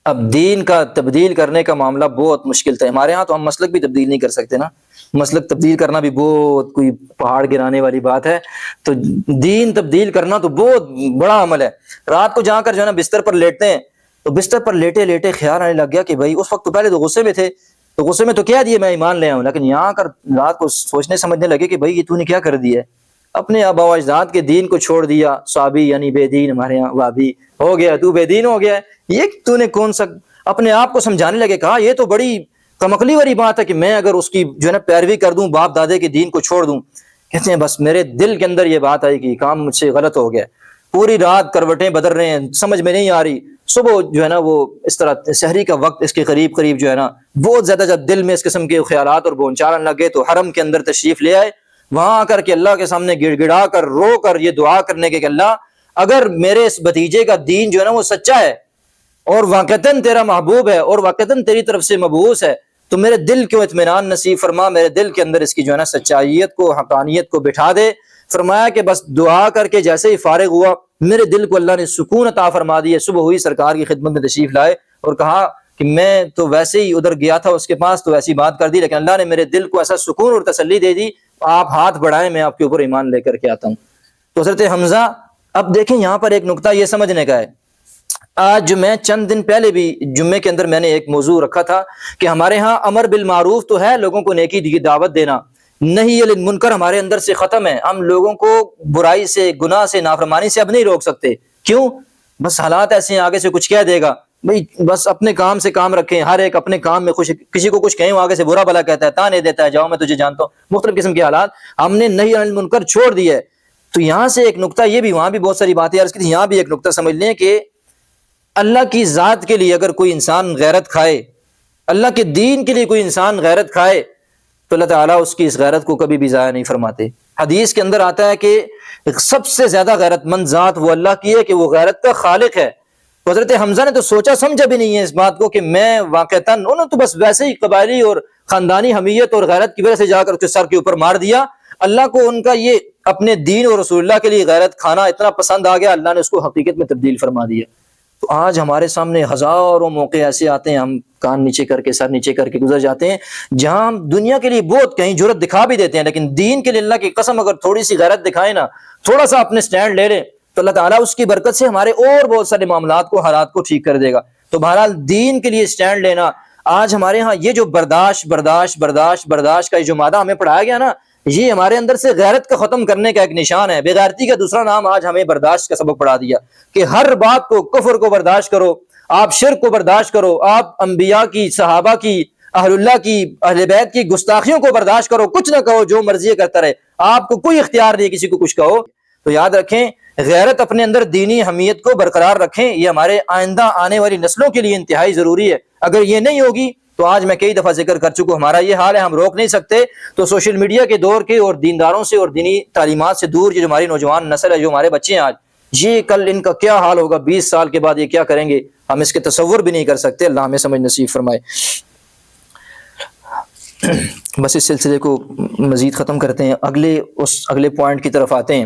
اب دین کا تبدیل کرنے کا معاملہ بہت مشکل تھا، ہمارے ہاں تو ہم مسلک بھی تبدیل نہیں کر سکتے نا، مسلک تبدیل کرنا بھی بہت کوئی پہاڑ گرانے والی بات ہے، تو دین تبدیل کرنا تو بہت بڑا عمل ہے۔ رات کو جا کر جو ہے نا بستر پر لیٹتے ہیں، تو بستر پر لیٹے لیٹے خیال آنے لگ گیا کہ بھائی اس وقت تو پہلے تو غصے میں تھے، تو غصے میں تو کہہ دیے میں ایمان لے آؤں، لیکن یہاں کر رات کو سوچنے سمجھنے لگے کہ بھائی یہ تو نے کیا کر دیا ہے، اپنے آبا و اجداد کے دین کو چھوڑ دیا، صحابی یعنی بے دین، ہمارے یہاں وابی ہو گیا، تو بے دین ہو گیا ہے، یہ تو نے کون سا، اپنے آپ کو سمجھانے لگے۔ کہا یہ تو بڑی کمکلی والی بات ہے کہ میں اگر اس کی جو ہے نا پیروی کر دوں، باپ دادے کے دین کو چھوڑ دوں۔ کہتے ہیں بس میرے دل کے اندر یہ بات آئی کہ کام مجھ سے غلط ہو گیا، پوری رات کروٹیں بدل رہے ہیں، سمجھ میں نہیں آ رہی، صبح جو ہے نا وہ اس طرح سحری کا وقت اس کے قریب جو ہے نا بہت زیادہ جب دل میں اس قسم کے خیالات اور بونچال آنے لگے، تو حرم کے اندر تشریف لے آئے، وہاں آ کر کے اللہ کے سامنے گڑ گڑا کر رو کر یہ دعا کرنے کے کہ اللہ اگر میرے اس بھتیجے کا دین جو ہے نا وہ سچا ہے اور واقعتاً تیرا محبوب ہے اور واقعتاً تیری طرف سے مبعوث ہے، تو میرے دل کو اطمینان نصیب فرما، میرے دل کے اندر اس کی جو ہے نا سچائیت کو، حقانیت کو بٹھا دے۔ فرمایا کہ بس دعا کر کے جیسے ہی فارغ ہوا، میرے دل کو اللہ نے سکون عطا فرما دیا۔ صبح ہوئی، سرکار کی خدمت میں تشریف لائے اور کہا کہ میں تو ویسے ہی ادھر گیا تھا اس کے پاس تو ایسی بات کر دی، لیکن اللہ نے میرے دل کو ایسا سکون اور تسلی دے دی، آپ ہاتھ بڑھائیں میں آپ کے اوپر ایمان لے کر کے آتا ہوں۔ تو حضرت حمزہ، اب دیکھیں یہاں پر ایک نقطہ یہ سمجھنے کا ہے، آج میں چند دن پہلے بھی جمعے کے اندر میں نے ایک موضوع رکھا تھا کہ ہمارے ہاں امر بالمعروف تو ہے، لوگوں کو نیکی کی دعوت دینا، نہیں عن المنکر ہمارے اندر سے ختم ہے، ہم لوگوں کو برائی سے، گناہ سے، نافرمانی سے اب نہیں روک سکتے۔ کیوں؟ بس حالات ایسے ہیں، آگے سے کچھ کہہ دے گا، بھائی بس اپنے کام سے کام رکھیں، ہر ایک اپنے کام میں خوش، کسی کو کچھ کہیں وہ آگے سے برا بھلا کہتا ہے، تانے دیتا ہے، جاؤ میں تجھے جانتا ہوں، مختلف قسم کے حالات، ہم نے نہیں عن المنکر چھوڑ دیا ہے۔ تو یہاں سے ایک نقطہ یہ بھی، وہاں بھی بہت ساری باتیں عرض کی تھی، یہاں بھی ایک نقطہ سمجھ لیں کہ اللہ کی ذات کے لیے اگر کوئی انسان غیرت کھائے، اللہ کے دین کے لیے کوئی انسان غیرت کھائے تو اللہ تعالیٰ اس کی اس غیرت کو کبھی بھی ضائع نہیں فرماتے۔ حدیث کے اندر آتا ہے کہ سب سے زیادہ غیرت مند ذات وہ اللہ کی ہے کہ وہ غیرت کا خالق ہے۔ تو حضرت حمزہ نے تو سوچا سمجھا بھی نہیں ہے اس بات کو کہ میں واقعتاً، انہوں نے تو بس ویسے ہی قبائلی اور خاندانی حمیت اور غیرت کی وجہ سے جا کر اس کے سر کے اوپر مار دیا۔ اللہ کو ان کا یہ اپنے دین اور رسول اللہ کے لیے غیرت کھانا اتنا پسند آ گیا، اللہ نے اس کو حقیقت میں تبدیل فرما دیا۔ تو آج ہمارے سامنے ہزاروں موقع ایسے آتے ہیں، ہم کان نیچے کر کے، سر نیچے کر کے گزر جاتے ہیں، جہاں ہم دنیا کے لیے بہت کہیں جرت دکھا بھی دیتے ہیں، لیکن دین کے لیے اللہ کی قسم اگر تھوڑی سی غیرت دکھائیں نا، تھوڑا سا اپنے سٹینڈ لے لیں تو اللہ تعالیٰ اس کی برکت سے ہمارے اور بہت سارے معاملات کو، حالات کو ٹھیک کر دے گا۔ تو بہرحال دین کے لیے سٹینڈ لینا، آج ہمارے ہاں یہ جو برداشت کا یہ جو مادہ ہمیں پڑھایا گیا نا، یہ ہمارے اندر سے غیرت کا ختم کرنے کا ایک نشان ہے۔ بے غیرتی کا دوسرا نام آج ہمیں برداشت کا سبق پڑھا دیا کہ ہر بات کو، کفر کو برداشت کرو، آپ شرک کو برداشت کرو، آپ انبیاء کی، صحابہ کی، اہل اللہ کی اہل بیت کی گستاخیوں کو برداشت کرو، کچھ نہ کہو، جو مرضی کرتا رہے، آپ کو کوئی اختیار نہیں کسی کو کچھ کہو۔ تو یاد رکھیں غیرت اپنے اندر دینی حمیت کو برقرار رکھیں، یہ ہمارے آئندہ آنے والی نسلوں کے لیے انتہائی ضروری ہے۔ اگر یہ نہیں ہوگی تو آج میں کئی دفعہ ذکر کر چکا ہوں، ہمارا یہ حال ہے، ہم روک نہیں سکتے۔ تو سوشل میڈیا کے دور کے اور دینداروں سے اور دینی تعلیمات سے دور یہ جو ہماری نوجوان نسل ہے، جو ہمارے بچے ہیں آج، یہ کل ان کا کیا حال ہوگا، 20 سال کے بعد یہ کیا کریں گے، ہم اس کے تصور بھی نہیں کر سکتے۔ اللہ ہمیں سمجھ نصیب فرمائے۔ بس اس سلسلے کو مزید ختم کرتے ہیں، اگلے پوائنٹ کی طرف آتے ہیں۔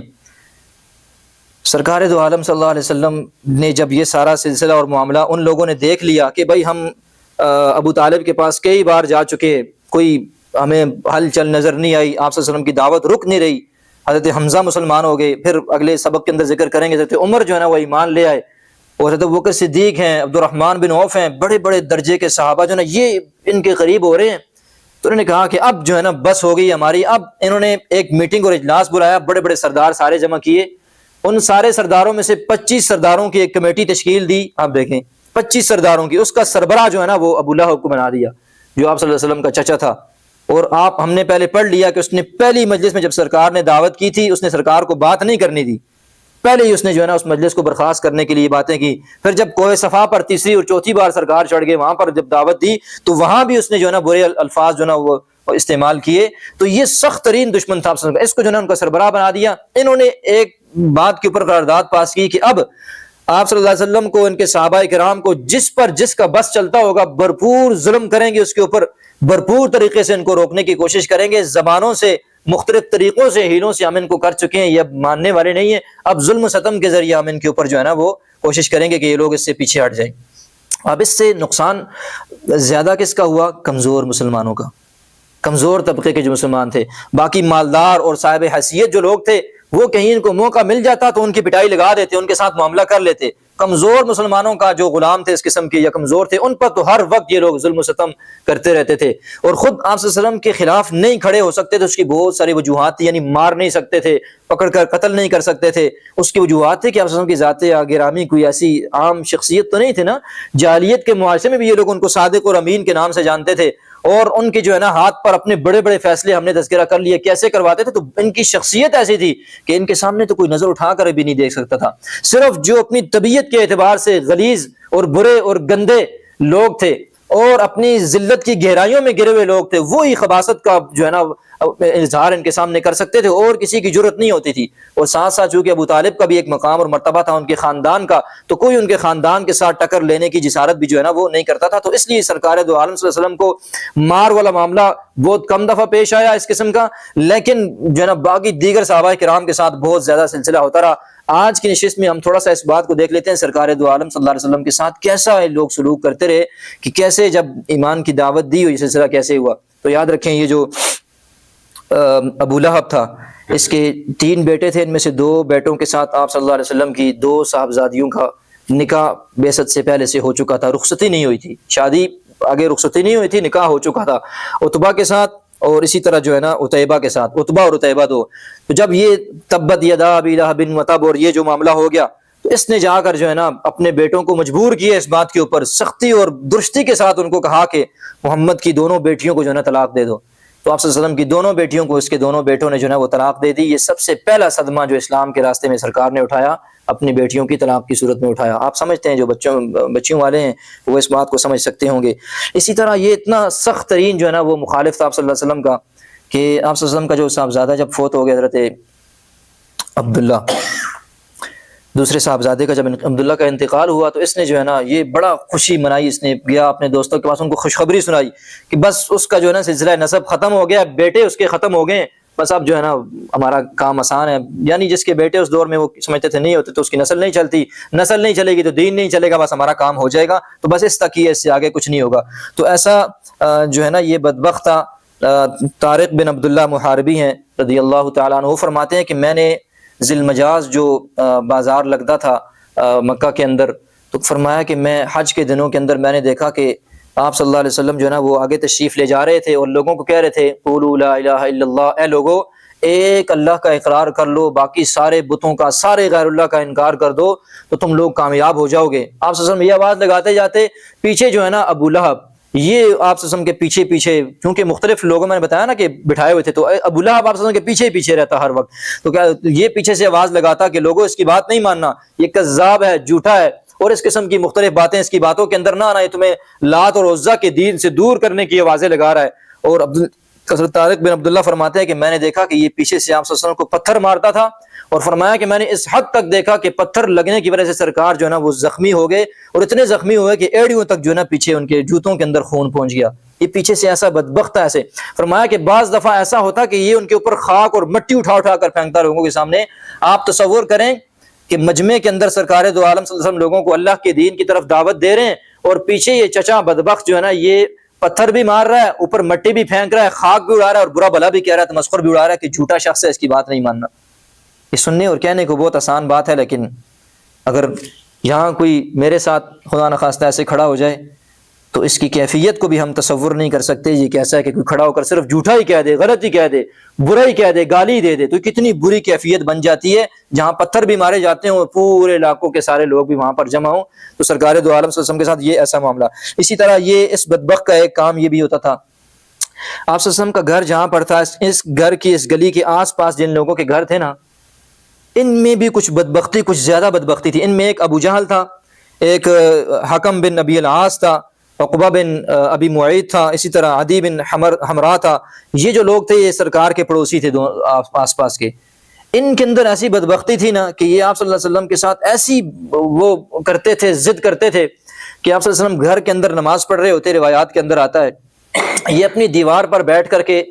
سرکار دو عالم صلی اللہ علیہ وسلم نے جب یہ سارا سلسلہ اور معاملہ ان لوگوں نے دیکھ لیا کہ بھائی ہم ابو طالب کے پاس کئی بار جا چکے، کوئی ہمیں حل چل نظر نہیں آئی، آپ صلی اللہ علیہ وسلم کی دعوت رک نہیں رہی، حضرت حمزہ مسلمان ہو گئے، پھر اگلے سبق کے اندر ذکر کریں گے حضرت عمر جو ہے نا وہ ایمان لے آئے، اور حضرت ابوبکر صدیق ہیں، عبد الرحمن بن عوف ہیں، بڑے بڑے درجے کے صحابہ جو ہے نا یہ ان کے قریب ہو رہے ہیں۔ تو انہوں نے کہا کہ اب جو ہے نا بس ہو گئی ہماری۔ اب انہوں نے ایک میٹنگ اور اجلاس بلایا، بڑے بڑے سردار سارے جمع کیے، ان سارے سرداروں میں سے 25 سرداروں کی ایک کمیٹی تشکیل دی۔ آپ دیکھیں 25 سرداروں کی، اس کا سربراہ جو ہے نا وہ ابو لہب کو بنا دیا، جو آپ صلی اللہ علیہ وسلم کا چچا تھا۔ اور ہم نے پہلے پڑھ لیا کہ اس نے پہلی مجلس میں جب سرکار نے دعوت کی تھی، اس نے سرکار کو بات نہیں کرنی دی، پہلے ہی اس نے جو ہے نا اس مجلس کو برخاست کرنے کے لیے باتیں کی۔ پھر جب کوہ صفا پر تیسری اور چوتھی بار سرکار چڑھ گئے، وہاں پر جب دعوت دی تو وہاں بھی اس نے جو ہے نا برے الفاظ جو ہے نا وہ استعمال کیے۔ تو یہ سخت ترین دشمن تھا، اس کو جو ہے نا ان کا سربراہ بنا دیا۔ انہوں نے ایک بات کے اوپر قرارداد پاس کی کہ اب آپ صلی اللہ علیہ وسلم کو، ان کے صحابہ کرام کو جس پر جس کا بس چلتا ہوگا بھرپور ظلم کریں گے، اس کے اوپر بھرپور طریقے سے ان کو روکنے کی کوشش کریں گے، زبانوں سے مختلف طریقوں سے ہیلوں سے ہم ان کو کر چکے ہیں، یہ اب ماننے والے نہیں ہیں، اب ظلم و ستم کے ذریعے ہم ان کے اوپر جو ہے نا وہ کوشش کریں گے کہ یہ لوگ اس سے پیچھے ہٹ جائیں۔ اب اس سے نقصان زیادہ کس کا ہوا؟ کمزور مسلمانوں کا، کمزور طبقے کے جو مسلمان تھے۔ باقی مالدار اور صاحب حیثیت جو لوگ تھے وہ کہیں ان کو موقع مل جاتا تو ان کی پٹائی لگا دیتے، ان کے ساتھ معاملہ کر لیتے۔ کمزور مسلمانوں کا جو غلام تھے اس قسم کے یا کمزور تھے، ان پر تو ہر وقت یہ لوگ ظلم و ستم کرتے رہتے تھے، اور خود آپ صلی اللہ علیہ وسلم کے خلاف نہیں کھڑے ہو سکتے تھے۔ اس کی بہت ساری وجوہات تھی، یعنی مار نہیں سکتے تھے، پکڑ کر قتل نہیں کر سکتے تھے۔ اس کی وجوہات تھی کہ آپ صلی اللہ علیہ وسلم کی ذات گرامی کوئی ایسی عام شخصیت تو نہیں تھی نا، جاہلیت کے معاشرے میں بھی یہ لوگ ان کو صادق اور امین کے نام سے جانتے تھے، اور ان کے جو ہے نا ہاتھ پر اپنے بڑے بڑے فیصلے ہم نے تذکرہ کر لیے کیسے کرواتے تھے۔ تو ان کی شخصیت ایسی تھی کہ ان کے سامنے تو کوئی نظر اٹھا کر بھی نہیں دیکھ سکتا تھا۔ صرف جو اپنی طبیعت کے اعتبار سے غلیظ اور برے اور گندے لوگ تھے اور اپنی ذلت کی گہرائیوں میں گرے ہوئے لوگ تھے، وہی خباثت کا جو ہے نا اظہار ان کے سامنے کر سکتے تھے، اور کسی کی جرت نہیں ہوتی تھی۔ اور ساتھ ساتھ چونکہ ابو طالب کا بھی ایک مقام اور مرتبہ تھا ان کے خاندان کا، تو کوئی ان کے خاندان کے ساتھ ٹکر لینے کی جسارت بھی جو ہے نا وہ نہیں کرتا تھا۔ تو اس لیے سرکار دو عالم صلی اللہ علیہ وسلم کو مار والا معاملہ بہت کم دفعہ پیش آیا اس قسم کا، لیکن جو ہے نا باقی دیگر صحابہ کرام کے ساتھ بہت زیادہ سلسلہ ہوتا رہا۔ آج کی نشست میں ہم تھوڑا سا اس بات کو دیکھ لیتے ہیں، سرکار دو عالم صلی اللہ علیہ وسلم کے ساتھ کیسا لوگ سلوک کرتے رہے، کہ کیسے جب ایمان کی دعوت دی، یہ سلسلہ کیسے ہوا۔ تو یاد رکھیں یہ جو ابو لہب تھا، اس کے 3 بیٹے تھے، ان میں سے 2 بیٹوں کے ساتھ آپ صلی اللہ علیہ وسلم کی 2 صاحبزادیوں کا نکاح بعثت سے پہلے سے ہو چکا تھا، رخصتی نہیں ہوئی تھی، شادی آگے رخصتی نہیں ہوئی تھی، نکاح ہو چکا تھا عتبہ کے ساتھ، اور اسی طرح جو ہے نا عتیبہ کے ساتھ، عتبہ اور عتیبہ 2۔ تو جب یہ تبت یدا ابی لہب وتب اور یہ جو معاملہ ہو گیا، تو اس نے جا کر جو ہے نا اپنے بیٹوں کو مجبور کیا اس بات کے اوپر، سختی اور درستی کے ساتھ ان کو کہا کہ محمد کی دونوں بیٹیوں کو جو ہے نا طلاق دے دو۔ تو آپ صلی اللہ علیہ وسلم کی دونوں بیٹیوں کو اس کے دونوں بیٹوں نے جو ہے نا وہ طلاق دے دی۔ یہ سب سے پہلا صدمہ جو اسلام کے راستے میں سرکار نے اٹھایا، اپنی بیٹیوں کی طلاق کی صورت میں اٹھایا۔ آپ سمجھتے ہیں جو بچیوں والے ہیں وہ اس بات کو سمجھ سکتے ہوں گے۔ اسی طرح یہ اتنا سخت ترین جو ہے نا وہ مخالف تھا آپ صلی اللہ علیہ وسلم کا، کہ آپ صلی اللہ علیہ وسلم کا جو صاحبزادہ جب فوت ہو گیا، حضرت عبداللہ، دوسرے صاحبزادے کا جب عبداللہ کا انتقال ہوا، تو اس نے جو ہے نا یہ بڑا خوشی منائی، اس نے گیا اپنے دوستوں کے پاس، ان کو خوشخبری سنائی کہ بس اس کا جو ہے نا سلسلہ نسب ختم ہو گیا، بیٹے اس کے ختم ہو گئے، بس اب جو ہے نا ہمارا کام آسان ہے۔ یعنی جس کے بیٹے اس دور میں وہ سمجھتے تھے نہیں ہوتے تو اس کی نسل نہیں چلتی، نسل نہیں چلے گی تو دین نہیں چلے گا، بس ہمارا کام ہو جائے گا، تو بس اس تک ہی ہے، اس سے آگے کچھ نہیں ہوگا۔ تو ایسا جو ہے نا یہ بدبخت تھا۔ طارق بن عبداللہ محاربی ہیں رضی اللہ تعالیٰ عنہ، وہ فرماتے ہیں کہ میں نے ذی المجاز جو بازار لگتا تھا مکہ کے اندر، تو فرمایا کہ میں حج کے دنوں کے اندر میں نے دیکھا کہ آپ صلی اللہ علیہ وسلم جو ہے نا وہ آگے تشریف لے جا رہے تھے اور لوگوں کو کہہ رہے تھے قولوا لا الہ الا اللہ، اے لوگو ایک اللہ کا اقرار کر لو، باقی سارے بتوں کا، سارے غیر اللہ کا انکار کر دو تو تم لوگ کامیاب ہو جاؤ گے۔ آپ صلی اللہ علیہ وسلم یہ آواز لگاتے جاتے، پیچھے جو ہے نا ابو لہب یہ آپ صلی اللہ علیہ وسلم کے پیچھے پیچھے، کیونکہ مختلف لوگوں میں نے بتایا نا کہ بٹھائے ہوئے تھے، تو ابو لہب آپ صلی اللہ علیہ وسلم کے پیچھے پیچھے رہتا ہر وقت، تو کیا یہ پیچھے سے آواز لگاتا کہ لوگوں اس کی بات نہیں ماننا، یہ کذاب ہے، جھوٹا ہے، اور اس قسم کی مختلف باتیں اس کی باتوں کے اندر نہ آنا، یہ تمہیں لات اور عزا کے دین سے دور کرنے کی آوازیں لگا رہا ہے۔ اور حضرت طارق بن عبداللہ فرماتے ہیں کہ میں نے دیکھا کہ یہ پیچھے سے آپ صلی اللہ علیہ وسلم کو پتھر مارتا تھا، اور فرمایا کہ میں نے اس حد تک دیکھا کہ پتھر لگنے کی وجہ سے سرکار جو ہے نا وہ زخمی ہو گئے، اور اتنے زخمی ہوئے کہ ایڑیوں تک جو ہے نا پیچھے ان کے جوتوں کے اندر خون پہنچ گیا۔ یہ پیچھے سے ایسا بدبخت ہے ایسے۔ فرمایا کہ بعض دفعہ ایسا ہوتا کہ یہ ان کے اوپر خاک اور مٹی اٹھا اٹھا کر پھینکتا لوگوں کے سامنے۔ آپ تصور کریں کہ مجمع کے اندر سرکار دو عالم صلی اللہ علیہ وسلم لوگوں کو اللہ کے دین کی طرف دعوت دے رہے ہیں، اور پیچھے یہ چچا بدبخت جو ہے نا یہ پتھر بھی مار رہا ہے، اوپر مٹی بھی پھینک رہا ہے، خاک بھی اڑا رہا ہے، اور برا بلا بھی کہہ رہا ہے، تمسخر بھی اڑا رہا ہے کہ جھوٹا شخص ہے، اس کی بات نہیں ماننا۔ یہ سننے اور کہنے کو بہت آسان بات ہے، لیکن اگر یہاں کوئی میرے ساتھ خدا نخواستہ ایسے کھڑا ہو جائے تو اس کی کیفیت کو بھی ہم تصور نہیں کر سکتے۔ یہ کیسا ہے کہ کوئی کھڑا ہو کر صرف جھوٹا ہی کہہ دے، غلط ہی کہہ دے، برا ہی کہہ دے، گالی دے دے، تو کتنی بری کیفیت بن جاتی ہے جہاں پتھر بھی مارے جاتے ہیں اور پورے علاقوں کے سارے لوگ بھی وہاں پر جمع ہوں۔ تو سرکار دو عالم صلی اللہ علیہ وسلم کے ساتھ یہ ایسا معاملہ۔ اسی طرح یہ اس بدبخت کا ایک کام یہ بھی ہوتا تھا، آپ صلی اللہ علیہ وسلم کا گھر جہاں پر تھا، اس گھر کی اس گلی کے آس پاس جن لوگوں کے گھر تھے نا، ان میں بھی کچھ بدبختی، کچھ زیادہ بدبختی تھی۔ ان میں ایک ابو جہل تھا، ایک حکم بن ابی العاص تھا، عقبہ بن ابی معیط تھا، اسی طرح عدی بن حمرا تھا۔ یہ جو لوگ تھے یہ سرکار کے پڑوسی تھے آس پاس کے۔ ان کے اندر ایسی بدبختی تھی نا کہ یہ آپ صلی اللہ علیہ وسلم کے ساتھ ایسی وہ کرتے تھے، ضد کرتے تھے کہ آپ صلی اللہ علیہ وسلم گھر کے اندر نماز پڑھ رہے ہوتے، روایات کے اندر آتا ہے یہ اپنی دیوار پر بیٹھ کر کے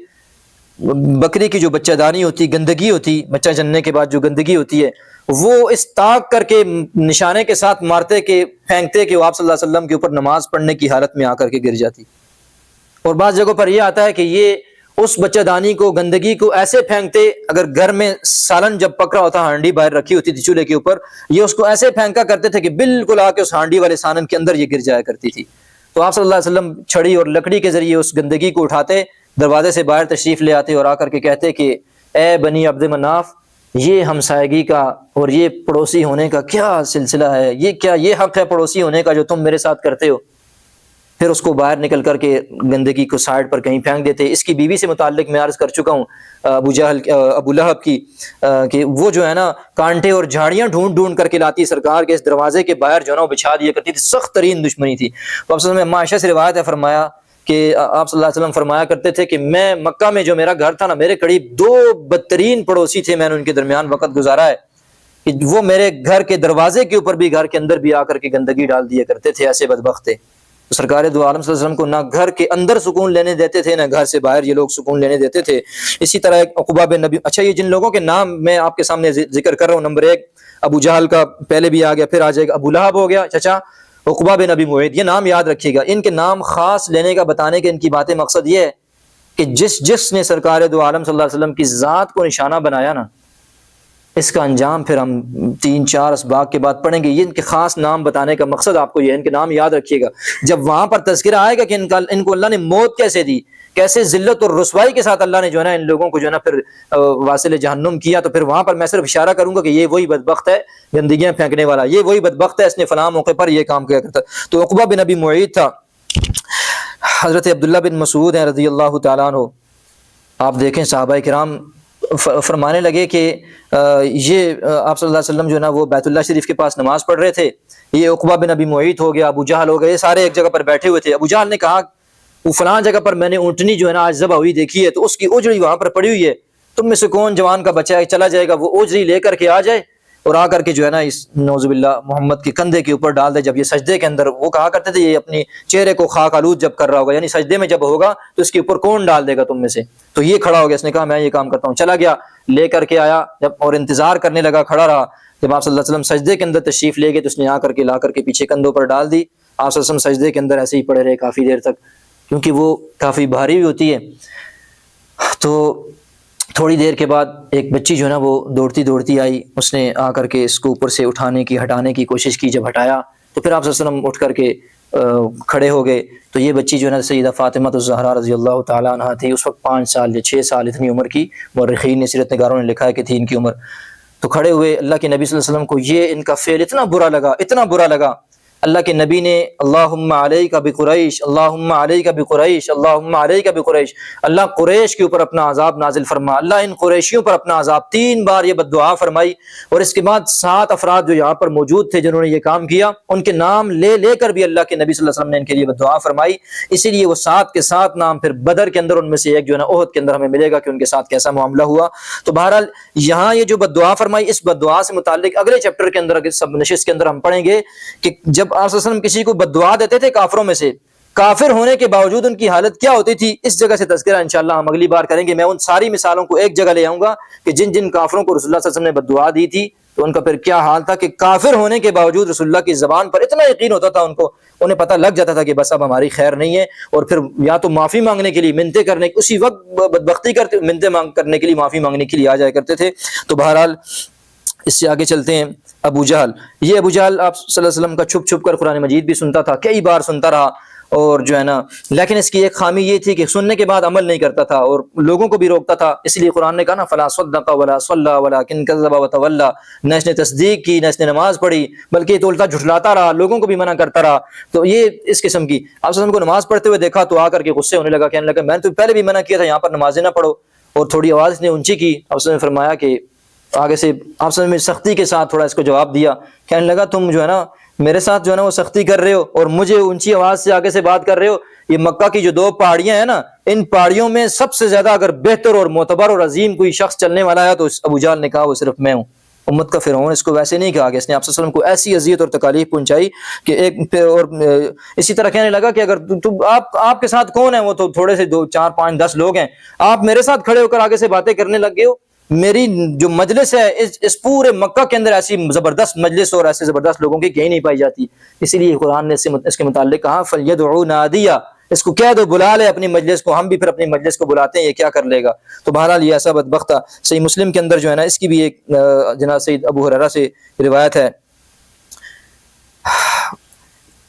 بکری کی جو بچہ دانی ہوتی، گندگی ہوتی، بچہ جننے کے بعد جو گندگی ہوتی ہے، وہ اس طاق کر کے نشانے کے ساتھ مارتے کہ پھینکتے کہ وہ آپ صلی اللہ علیہ وسلم کے اوپر نماز پڑھنے کی حالت میں آ کر کے گر جاتی۔ اور بعض جگہوں پر یہ آتا ہے کہ یہ اس بچہ دانی کو، گندگی کو ایسے پھینکتے، اگر گھر میں سالن جب پک رہا ہوتا، ہانڈی باہر رکھی ہوتی تھی چولہے کے اوپر، یہ اس کو ایسے پھینکا کرتے تھے کہ بالکل آ کے اس ہانڈی والے سالن کے اندر یہ گر جایا کرتی تھی۔ تو آپ صلی اللہ علیہ وسلم چھڑی اور لکڑی کے ذریعے اس گندگی کو اٹھاتے، دروازے سے باہر تشریف لے آتے اور آ کر کے کہتے کہ اے بنی عبد مناف، یہ ہمسائیگی کا اور یہ پڑوسی ہونے کا کیا سلسلہ ہے، یہ کیا یہ حق ہے پڑوسی ہونے کا جو تم میرے ساتھ کرتے ہو؟ پھر اس کو باہر نکل کر کے گندگی کو سائڈ پر کہیں پھینک دیتے۔ اس کی بیوی سے متعلق میں عرض کر چکا ہوں، ابو لہب کی، کہ وہ جو ہے نا کانٹے اور جھاڑیاں ڈھونڈ ڈھونڈ کر کے لاتی سرکار کے اس دروازے کے باہر جو ہے نا وہ بچھا دیا کرتی تھی، سخت ترین دشمنی تھی۔ تو آپ صلی اللہ علیہ وسلم عائشہ سے روایت ہے، فرمایا کہ آپ صلی اللہ علیہ وسلم فرمایا کرتے تھے کہ میں مکہ میں جو میرا گھر تھا نا، میرے قریب 2 بدترین پڑوسی تھے، میں نے ان کے درمیان وقت گزارا ہے کہ وہ میرے گھر کے دروازے کے اوپر بھی، گھر کے اندر بھی آ کر کے گندگی ڈال دیا کرتے تھے، ایسے بدبخت تھے۔ تو سرکار دو عالم صلی اللہ علیہ وسلم کو نہ گھر کے اندر سکون لینے دیتے تھے، نہ گھر سے باہر یہ لوگ سکون لینے دیتے تھے۔ اسی طرح ایک عقبہ بن نبی، اچھا یہ جن لوگوں کے نام میں آپ کے سامنے ذکر کر رہا ہوں، نمبر 1 ابو جہل کا پہلے بھی آ گیا، پھر آ جائے گا ابو لہب ہو گیا چچا، عقبہ بن ابی معیط، یہ نام یاد رکھیے گا۔ ان کے نام خاص لینے کا، بتانے کے ان کی باتیں مقصد یہ ہے کہ جس نے سرکار دو عالم صلی اللہ علیہ وسلم کی ذات کو نشانہ بنایا نا، اس کا انجام پھر ہم 3-4 اسباق کے بعد پڑھیں گے۔ یہ ان کے خاص نام بتانے کا مقصد آپ کو یہ ہے، ان کے نام یاد رکھیے گا۔ جب وہاں پر تذکرہ آئے گا کہ ان کو اللہ نے موت کیسے دی، کیسے ذلت اور رسوائی کے ساتھ اللہ نے جو ہے نا ان لوگوں کو جو ہے نا پھر واصل جہنم کیا، تو پھر وہاں پر میں صرف اشارہ کروں گا کہ یہ وہی بدبخت ہے گندگیاں پھینکنے والا، یہ وہی بدبخت ہے، اس نے فلاں موقع پر یہ کام کیا کرتا۔ تو عقبہ بن ابی معیط تھا۔ حضرت عبداللہ بن مسعود ہیں رضی اللہ تعالیٰ عنہ، آپ دیکھیں صحابہ کرام فرمانے لگے کہ یہ آپ صلی اللہ علیہ وسلم جو ہے نا وہ بیت اللہ شریف کے پاس نماز پڑھ رہے تھے، یہ عقبہ بن ابی معیط ہو گیا، ابو جہل ہو گئے، یہ سارے ایک جگہ پر بیٹھے ہوئے تھے۔ ابو جہل نے کہا وہ فلاں جگہ پر میں نے اونٹنی جو ہے نا آج ذبح ہوئی دیکھی ہے، تو اس کی اجڑی وہاں پر پڑی ہوئی ہے، تم میں سے کون جوان کا بچہ ہے چلا جائے گا، وہ اجڑی لے کر کے آ جائے اور آ کر کے جو ہے نا اس نعوذ باللہ محمد کے کندھے کے اوپر ڈال دے۔ جب یہ سجدے کے اندر، وہ کہا کرتے تھے یہ اپنی چہرے کو خاک آلود جب کر رہا ہوگا، یعنی سجدے میں جب ہوگا تو اس کے اوپر کون ڈال دے گا تم میں سے، تو یہ کھڑا ہو گیا، اس نے کہا میں یہ کام کرتا ہوں، چلا گیا لے کر کے آیا جب، اور انتظار کرنے لگا، کھڑا رہا۔ جب آپ صلی اللہ علیہ وسلم سجدے کے اندر تشریف لے گئے تو اس نے آ کر کے لا کر کے پیچھے کندھوں پر ڈال دی۔ آپ صلی اللہ علیہ وسلم سجدے کے اندر ایسے ہی پڑے رہے کافی دیر تک، کیونکہ وہ کافی بھاری بھی ہوتی ہے۔ تو تھوڑی دیر کے بعد ایک بچی جو ہے نا وہ دوڑتی دوڑتی آئی، اس نے آ کر کے اس کو اوپر سے اٹھانے کی، ہٹانے کی کوشش کی، جب ہٹایا تو پھر آپ صلی اللہ علیہ وسلم اٹھ کر کے کھڑے ہو گئے۔ تو یہ بچی جو ہے نا سیدہ فاطمہ الزہرا رضی اللہ تعالیٰ عنہا تھی، اس وقت 5 سال یا 6 سال اتنی عمر کی، مورخین نے، سیرت نگاروں نے لکھا ہے کہ تھی ان کی عمر۔ تو کھڑے ہوئے، اللہ کے نبی صلی اللہ علیہ وسلم کو یہ ان کا فعل اتنا برا لگا، اتنا برا لگا اللہ کے نبی نے اللہم علیک بقریش، اللہم علیک بقریش، اللہم علیک بقریش، اللہ قریش کے اوپر اپنا عذاب نازل فرما، اللہ ان قریشیوں پر اپنا عذاب، 3 بار یہ بد دعا فرمائی۔ اور اس کے بعد 7 افراد جو یہاں پر موجود تھے جنہوں نے یہ کام کیا، ان کے نام لے لے کر بھی اللہ کے نبی صلی اللہ علیہ وسلم نے ان کے لیے بد دعا فرمائی۔ اسی لیے وہ 7 کے 7 نام پھر بدر کے اندر ان میں سے ایک جو ہے نا احد کے اندر ہمیں ملے گا کہ ان کے ساتھ کیسا معاملہ ہوا۔ تو بہرحال یہاں یہ جو بد دعا فرمائی، اس بد دعا سے متعلق اگلے چیپٹر کے اندر، سب نشست کے اندر ہم پڑھیں گے کہ جب آپ صلی اللہ علیہ وسلم کسی کو بد دعا دیتے تھے کافروں میں سے، کافر ہونے کے باوجود ان کی حالت کیا ہوتی تھی، اس جگہ سے تذکرہ انشاءاللہ ہم اگلی بار کریں گے۔ میں ان ساری مثالوں کو ایک جگہ لے آؤں گا کہ جن جن کافروں کو رسول اللہ صلی اللہ علیہ وسلم نے بد دعا دی تھی تو ان کا پھر کیا حال تھا، کہ کافر ہونے کے باوجود رسول اللہ کی زبان پر اتنا یقین ہوتا تھا، انہیں پتہ لگ جاتا تھا کہ بس اب ہماری خیر نہیں ہے، اور پھر یا تو معافی مانگنے کے لیے منتیں کرنے، اسی وقت بدبختی کرتے منتیں کرنے کے لیے، معافی مانگنے کے لیے آ جایا کرتے تھے۔ تو بہرحال اس سے آگے چلتے ہیں۔ ابو جہل، یہ ابو جہل آپ صلی اللہ علیہ وسلم کا چھپ چھپ کر قرآن مجید بھی سنتا تھا، کئی بار سنتا رہا، اور جو ہے نا لیکن اس کی ایک خامی یہ تھی کہ سننے کے بعد عمل نہیں کرتا تھا اور لوگوں کو بھی روکتا تھا۔ اس لیے قرآن نے کہا نا فلا صدق ولا صلی ولکن کذب وتولی، نہ اس نے تصدیق کی نہ اس نے نماز پڑھی بلکہ یہ تو الٹا جھٹلاتا رہا، لوگوں کو بھی منع کرتا رہا۔ تو یہ اس قسم کی، آپ صلی اللہ علیہ وسلم کو نماز پڑھتے ہوئے دیکھا تو آ کر کے غصے ہونے لگا، کہنے لگا میں نے تو پہلے بھی منع کیا تھا یہاں پر نمازیں نہ پڑھو، اور تھوڑی آواز اس نے اونچی کی۔ آپ صلی اللہ علیہ وسلم نے فرمایا کہ آگے سے آپ صلی اللہ علیہ وسلم نے سختی کے ساتھ تھوڑا اس کو جواب دیا، کہنے لگا تم جو ہے نا میرے ساتھ جو ہے نا وہ سختی کر رہے ہو اور مجھے اونچی آواز سے آگے سے بات کر رہے ہو۔ یہ مکہ کی جو 2 پہاڑیاں ہیں نا، ان پہاڑیوں میں سب سے زیادہ اگر بہتر اور معتبر اور عظیم کوئی شخص چلنے والا ہے تو ابو جہل نے کہا وہ صرف میں ہوں، امت کا فرعون۔ اس کو ویسے نہیں کہا گیا، اس نے آپ صلی اللہ علیہ وسلم کو ایسی اذیت اور تکالیف پہنچائی کہ ایک اور اسی طرح کہنے لگا کہ اگر آپ کے ساتھ کون ہے، وہ تو تھوڑے سے 2 4 5 10 لوگ ہیں، آپ میرے ساتھ کھڑے ہو کر آگے سے باتیں کرنے لگ گئے ہو۔ میری جو مجلس ہے اس پورے مکہ کے اندر ایسی زبردست مجلس اور ایسے زبردست لوگوں کی کہیں نہیں پائی جاتی۔ اسی لیے قرآن نے اس کے متعلق کہا فَلْيَدْعُوا نَادِيًا، اس کو کہہ دو بلا لے اپنی مجلس کو، ہم بھی پھر اپنی مجلس کو بلاتے ہیں، یہ کیا کر لے گا۔ تو بہرحال یہ ایسا بدبخت تھا۔ صحیح مسلم کے اندر جو ہے نا اس کی بھی ایک جناب سید ابو ہریرہ سے روایت ہے،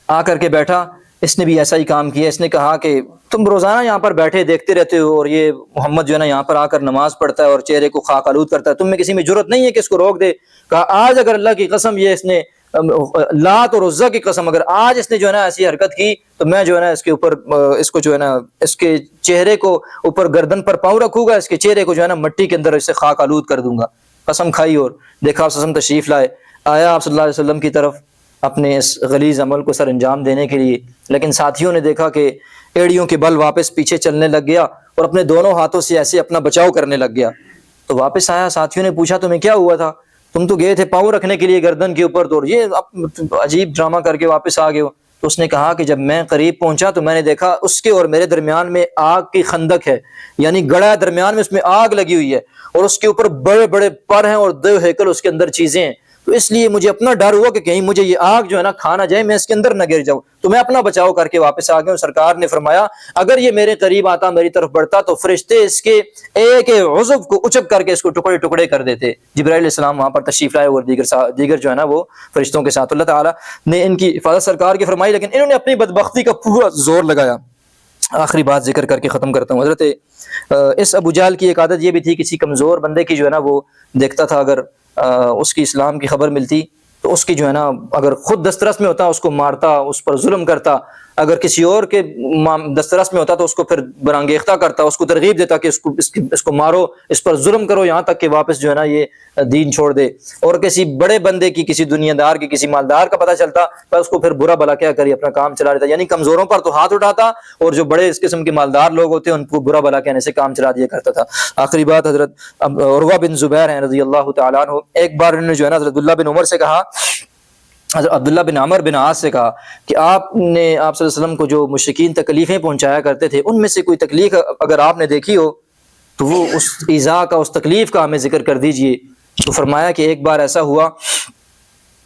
آ کر کے بیٹھا، اس نے بھی ایسا ہی کام کیا۔ اس نے کہا کہ تم روزانہ یہاں پر بیٹھے دیکھتے رہتے ہو اور یہ محمد جو ہے نا یہاں پر آ کر نماز پڑھتا ہے اور چہرے کو خاک آلود کرتا ہے، تم میں کسی میں جرت نہیں ہے کہ اس کو روک دے۔ کہا آج اگر اللہ کی قسم، یہ اس نے لات اور عزا کی قسم، اگر آج اس نے جو ہے نا ایسی حرکت کی تو میں جو ہے نا اس کے اوپر اس کو جو ہے نا اس کے چہرے کو اوپر گردن پر پاؤں رکھوں گا، اس کے چہرے کو جو ہے نا مٹی کے اندر اس سے خاک آلود کر دوں گا۔ قسم کھائی اور دیکھا آپ صلی اللہ علیہ وسلم تشریف لائے، آیا آپ صلی اللہ علیہ وسلم کی طرف اپنے اس غلیظ عمل کو سر انجام دینے کے لیے، لیکن ساتھیوں نے دیکھا کہ ایڑیوں کے بل واپس پیچھے چلنے لگ گیا اور اپنے دونوں ہاتھوں سے ایسے اپنا بچاؤ کرنے لگ گیا۔ تو واپس آیا، ساتھیوں نے پوچھا تمہیں کیا ہوا تھا، تم تو گئے تھے پاؤں رکھنے کے لیے گردن کے اوپر، تو یہ عجیب ڈرامہ کر کے واپس آ گئے ہو۔ تو اس نے کہا کہ جب میں قریب پہنچا تو میں نے دیکھا اس کے اور میرے درمیان میں آگ کی خندق ہے، یعنی گڑھا درمیان میں، اس میں آگ لگی ہوئی ہے اور اس کے اوپر بڑے بڑے پر ہیں اور 2 ہیکل اس کے اندر چیزیں ہیں۔ تو اس لیے مجھے اپنا ڈر ہوا کہ کہیں مجھے یہ آگ جو ہے نا کھا نہ جائے، میں اس کے اندر نہ گر جاؤں، تو میں اپنا بچاؤ کر کے واپس آ گیا ہوں۔ سرکار نے فرمایا اگر یہ میرے قریب آتا، میری طرف بڑھتا، تو فرشتے اس کے ایک عضو کو اچک کر کے اس کو ٹکڑے ٹکڑے کر دیتے۔ جبرائیل علیہ السلام وہاں پر تشریف لائے اور دیگر جو ہے نا وہ فرشتوں کے ساتھ، اللہ تعالیٰ نے ان کی حفاظت سرکار کی فرمائی، لیکن انہوں نے اپنی بدبختی کا پورا زور لگایا۔ آخری بات ذکر کر کے ختم کرتا ہوں۔ حضرت اس ابو جہل کی ایک عادت یہ بھی تھی، کسی کمزور بندے کی جو ہے نا وہ دیکھتا تھا، اگر اس کی اسلام کی خبر ملتی تو اس کی جو ہے نا اگر خود دسترس میں ہوتا اس کو مارتا، اس پر ظلم کرتا، اگر کسی اور کے دسترس میں ہوتا تو اس کو پھر برانگیختہ کرتا، اس کو ترغیب دیتا کہ اس کو مارو، اس پر ظلم کرو، یہاں تک کہ واپس جو ہے نا یہ دین چھوڑ دے۔ اور کسی بڑے بندے کی، کسی دنیا دار کی، کسی مالدار کا پتہ چلتا تو اس کو پھر برا بلا کیا کری اپنا کام چلا لیتا، یعنی کمزوروں پر تو ہاتھ اٹھاتا اور جو بڑے اس قسم کے مالدار لوگ ہوتے ہیں ان کو برا بلا کہنے سے کام چلا دیا کرتا تھا۔ آخری بات حضرت عروہ بن زبیر ہیں رضی اللہ تعالیٰ عنہ، ایک بار انہوں نے جو ہے نا حضرت عبداللہ بن عمر سے کہا، حضرت عبداللہ بن عمر بن عاص سے کہا کہ آپ صلی اللہ علیہ وسلم کو جو مشرکین تکلیفیں پہنچایا کرتے تھے، ان میں سے کوئی تکلیف اگر آپ نے دیکھی ہو تو وہ اس ایذا کا، اس تکلیف کا ہمیں ذکر کر دیجئے۔ تو فرمایا کہ ایک بار ایسا ہوا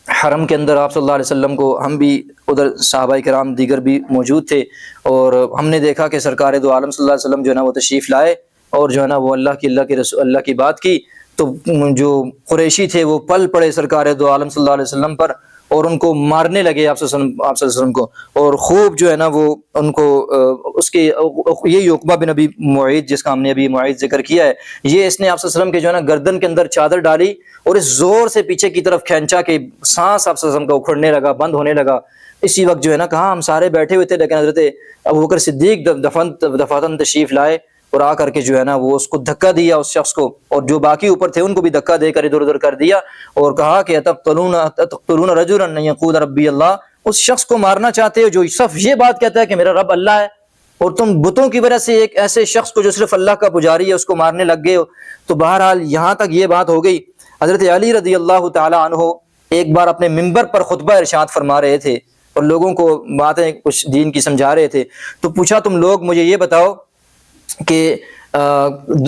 حرم کے اندر آپ صلی اللہ علیہ وسلم کو، ہم بھی ادھر صحابہ کرام دیگر بھی موجود تھے، اور ہم نے دیکھا کہ سرکار دو عالم صلی اللہ علیہ وسلم جو ہے نا وہ تشریف لائے اور جو ہے نا وہ اللہ کی بات کی، تو جو قریشی تھے وہ پل پڑے سرکار دو عالم صلی اللہ علیہ وسلم پر اور ان کو مارنے لگے آپ صلی اللہ علیہ وسلم کو، اور خوب جو ہے نا وہ ان کو اس کے یہی عقبہ بن ابی معیط جس کا ہم نے ابھی معیط ذکر کیا ہے، یہ اس نے آپ صلی اللہ علیہ وسلم کے جو ہے نا گردن کے اندر چادر ڈالی اور اس زور سے پیچھے کی طرف کھینچا کہ سانس آپ صلی اللہ علیہ وسلم کا اکھڑنے لگا، بند ہونے لگا۔ اسی وقت جو ہے نا کہا ہم سارے بیٹھے ہوئے تھے، لیکن حضرت ابوبکر صدیق دفاتن تشریف لائے اور آ کر کے جو ہے نا وہ اس کو دھکا دیا اس شخص کو، اور جو باقی اوپر تھے ان کو بھی دھکا دے کر ادھر ادھر کر دیا، اور کہا کہ اتقتلون رجلا ان یقول ربی اللہ، اس شخص کو مارنا چاہتے ہو جو صرف یہ بات کہتا ہے کہ میرا رب اللہ ہے، اور تم بتوں کی وجہ سے ایک ایسے شخص کو جو صرف اللہ کا پجاری ہے اس کو مارنے لگ گئے ہو۔ تو بہرحال یہاں تک یہ بات ہو گئی۔ حضرت علی رضی اللہ تعالی عنہ ایک بار اپنے منبر پر خطبہ ارشاد فرما رہے تھے اور لوگوں کو باتیں کچھ دین کی سمجھا رہے تھے، تو پوچھا تم لوگ مجھے یہ بتاؤ کہ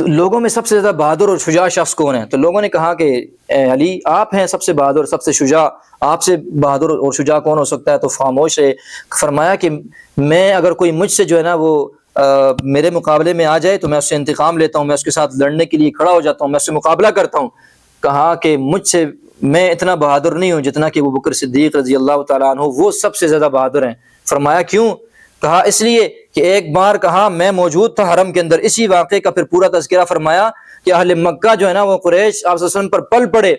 لوگوں میں سب سے زیادہ بہادر اور شجاع شخص کون ہے؟ تو لوگوں نے کہا کہ اے علی آپ ہیں سب سے بہادر سب سے شجاع، آپ سے بہادر اور شجاع کون ہو سکتا ہے؟ تو خاموش ہے۔ فرمایا کہ میں اگر کوئی مجھ سے جو ہے نا وہ میرے مقابلے میں آ جائے تو میں اس سے انتقام لیتا ہوں، میں اس کے ساتھ لڑنے کے لیے کھڑا ہو جاتا ہوں، میں اس سے مقابلہ کرتا ہوں۔ کہا کہ مجھ سے میں اتنا بہادر نہیں ہوں جتنا کہ ابوبکر صدیق رضی اللہ تعالیٰ عنہ وہ سب سے زیادہ بہادر ہیں۔ فرمایا کیوں؟ کہا اس لیے کہ ایک بار کہا میں موجود تھا حرم کے اندر، اسی واقعے کا پھر پورا تذکرہ فرمایا کہ اہل مکہ جو ہے نا وہ قریش آپ صلی اللہ علیہ وسلم پر پل پڑے،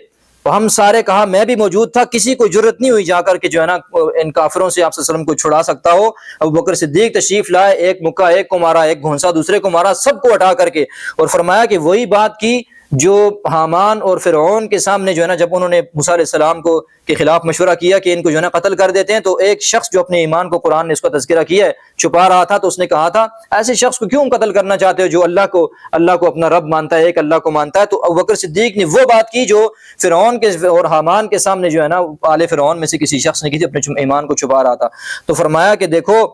تو ہم سارے کہا میں بھی موجود تھا، کسی کو جرت نہیں ہوئی جا کر کے جو ہے نا ان کافروں سے آپ صلی اللہ علیہ وسلم کو چھڑا سکتا ہو۔ ابوبکر صدیق تشریف لائے، ایک مکہ ایک کو مارا، ایک گھونسا دوسرے کو مارا، سب کو ہٹا کر کے، اور فرمایا کہ وہی بات کی جو حامان اور فرعون کے سامنے جو ہے نا جب انہوں نے موسیٰ علیہ السلام کو کے خلاف مشورہ کیا کہ ان کو جو ہے نا قتل کر دیتے ہیں، تو ایک شخص جو اپنے ایمان کو قرآن نے اس کا تذکرہ کیا ہے چھپا رہا تھا، تو اس نے کہا تھا ایسے شخص کو کیوں قتل کرنا چاہتے ہو جو اللہ کو اپنا رب مانتا ہے، ایک اللہ کو مانتا ہے۔ تو ابوبکر صدیق نے وہ بات کی جو فرعون کے اور حامان کے سامنے جو ہے نا آل فرعون میں سے کسی شخص نے کی تھی، اپنے ایمان کو چھپا رہا تھا۔ تو فرمایا کہ دیکھو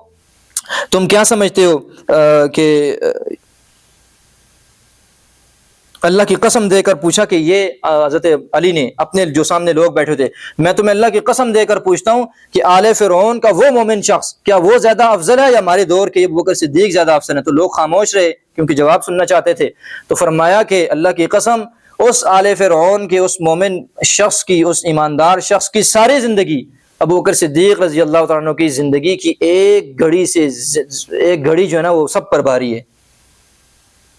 تم کیا سمجھتے ہو کہ اللہ کی قسم دے کر پوچھا کہ یہ حضرت علی نے اپنے جو سامنے لوگ بیٹھے تھے، میں تمہیں اللہ کی قسم دے کر پوچھتا ہوں کہ آل فرعون کا وہ مومن شخص کیا وہ زیادہ افضل ہے یا ہمارے دور کے ابوبکر صدیق زیادہ افضل ہے؟ تو لوگ خاموش رہے کیونکہ جواب سننا چاہتے تھے۔ تو فرمایا کہ اللہ کی قسم اس آل فرعون کے اس مومن شخص کی، اس ایماندار شخص کی ساری زندگی ابوبکر صدیق رضی اللہ تعالیٰ عنہ کی زندگی کی ایک گھڑی جو ہے نا وہ سب پر بھاری ہے۔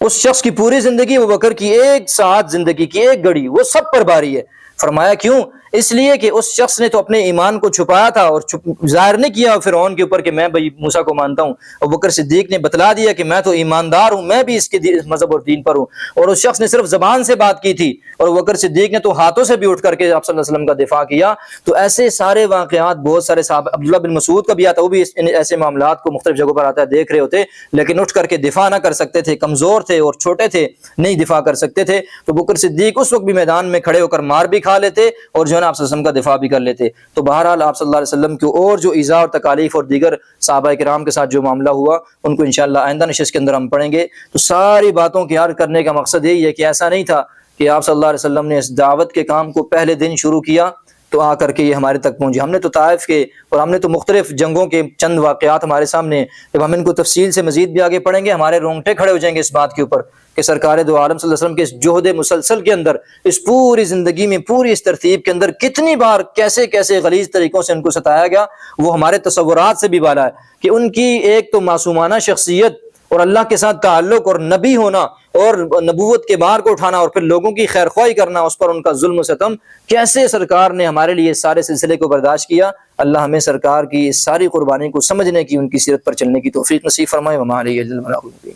اس شخص کی پوری زندگی ابوبکر کی ایک ساعت زندگی کی ایک گھڑی وہ سب پر بھاری ہے۔ فرمایا کیوں؟ اس لیے کہ اس شخص نے تو اپنے ایمان کو چھپایا تھا اور ظاہر نہیں کیا فرعون کے اوپر کہ میں بھائی موسیٰ کو مانتا ہوں۔ ابوبکر صدیق نے بتلا دیا کہ میں تو ایماندار ہوں، میں بھی اس کے مذہب اور دین پر ہوں، اور اس شخص نے صرف زبان سے بات کی تھی اور ابوبکر صدیق نے تو ہاتھوں سے بھی اٹھ کر کے آپ صلی اللہ علیہ وسلم کا دفاع کیا۔ تو ایسے سارے واقعات بہت سارے صحابہ، عبداللہ بن مسعود کا بھی آتا، وہ بھی ایسے معاملات کو مختلف جگہوں پر آتا ہے دیکھ رہے ہوتے، لیکن اٹھ کر کے دفاع نہ کر سکتے تھے، کمزور تھے اور چھوٹے تھے، نہیں دفاع کر سکتے تھے۔ تو ابوبکر صدیق اس وقت بھی میدان میں کھڑے ہو کر مار بھی کھا لیتے اور جو ہے نا آپ صلی اللہ علیہ وسلم کا دفاع بھی کر لیتے۔ تو بہرحال آپ صلی اللہ علیہ وسلم کی اور جو ایذا اور تکالیف اور دیگر صحابہ کرام کے ساتھ جو معاملہ ہوا ان کو انشاءاللہ آئندہ نشست کے اندر ہم پڑھیں گے۔ تو ساری باتوں کی عرض کرنے کا مقصد یہی ہے کہ ایسا نہیں تھا کہ آپ صلی اللہ علیہ وسلم نے اس دعوت کے کام کو پہلے دن شروع کیا تو آ کر کے یہ ہمارے تک پہنچی۔ ہم نے تو طائف کے اور ہم نے تو مختلف جنگوں کے چند واقعات ہمارے سامنے، جب ہم ان کو تفصیل سے مزید بھی آگے پڑھیں گے ہمارے رونگٹے کھڑے ہو جائیں گے اس بات کے اوپر کہ سرکار دو عالم صلی اللہ علیہ وسلم کے اس جہد مسلسل کے اندر، اس پوری زندگی میں، پوری اس ترتیب کے اندر کتنی بار کیسے کیسے غلیظ طریقوں سے ان کو ستایا گیا، وہ ہمارے تصورات سے بھی بالا ہے کہ ان کی ایک تو معصومانہ شخصیت اور اللہ کے ساتھ تعلق اور نبی ہونا اور نبوت کے بار کو اٹھانا اور پھر لوگوں کی خیر خواہی کرنا، اس پر ان کا ظلم و ستم، کیسے سرکار نے ہمارے لیے اس سارے سلسلے کو برداشت کیا۔ اللہ ہمیں سرکار کی اس ساری قربانی کو سمجھنے کی، ان کی سیرت پر چلنے کی توفیق نصیب فرمائے۔ وما علیہ الا البلاغ المبین۔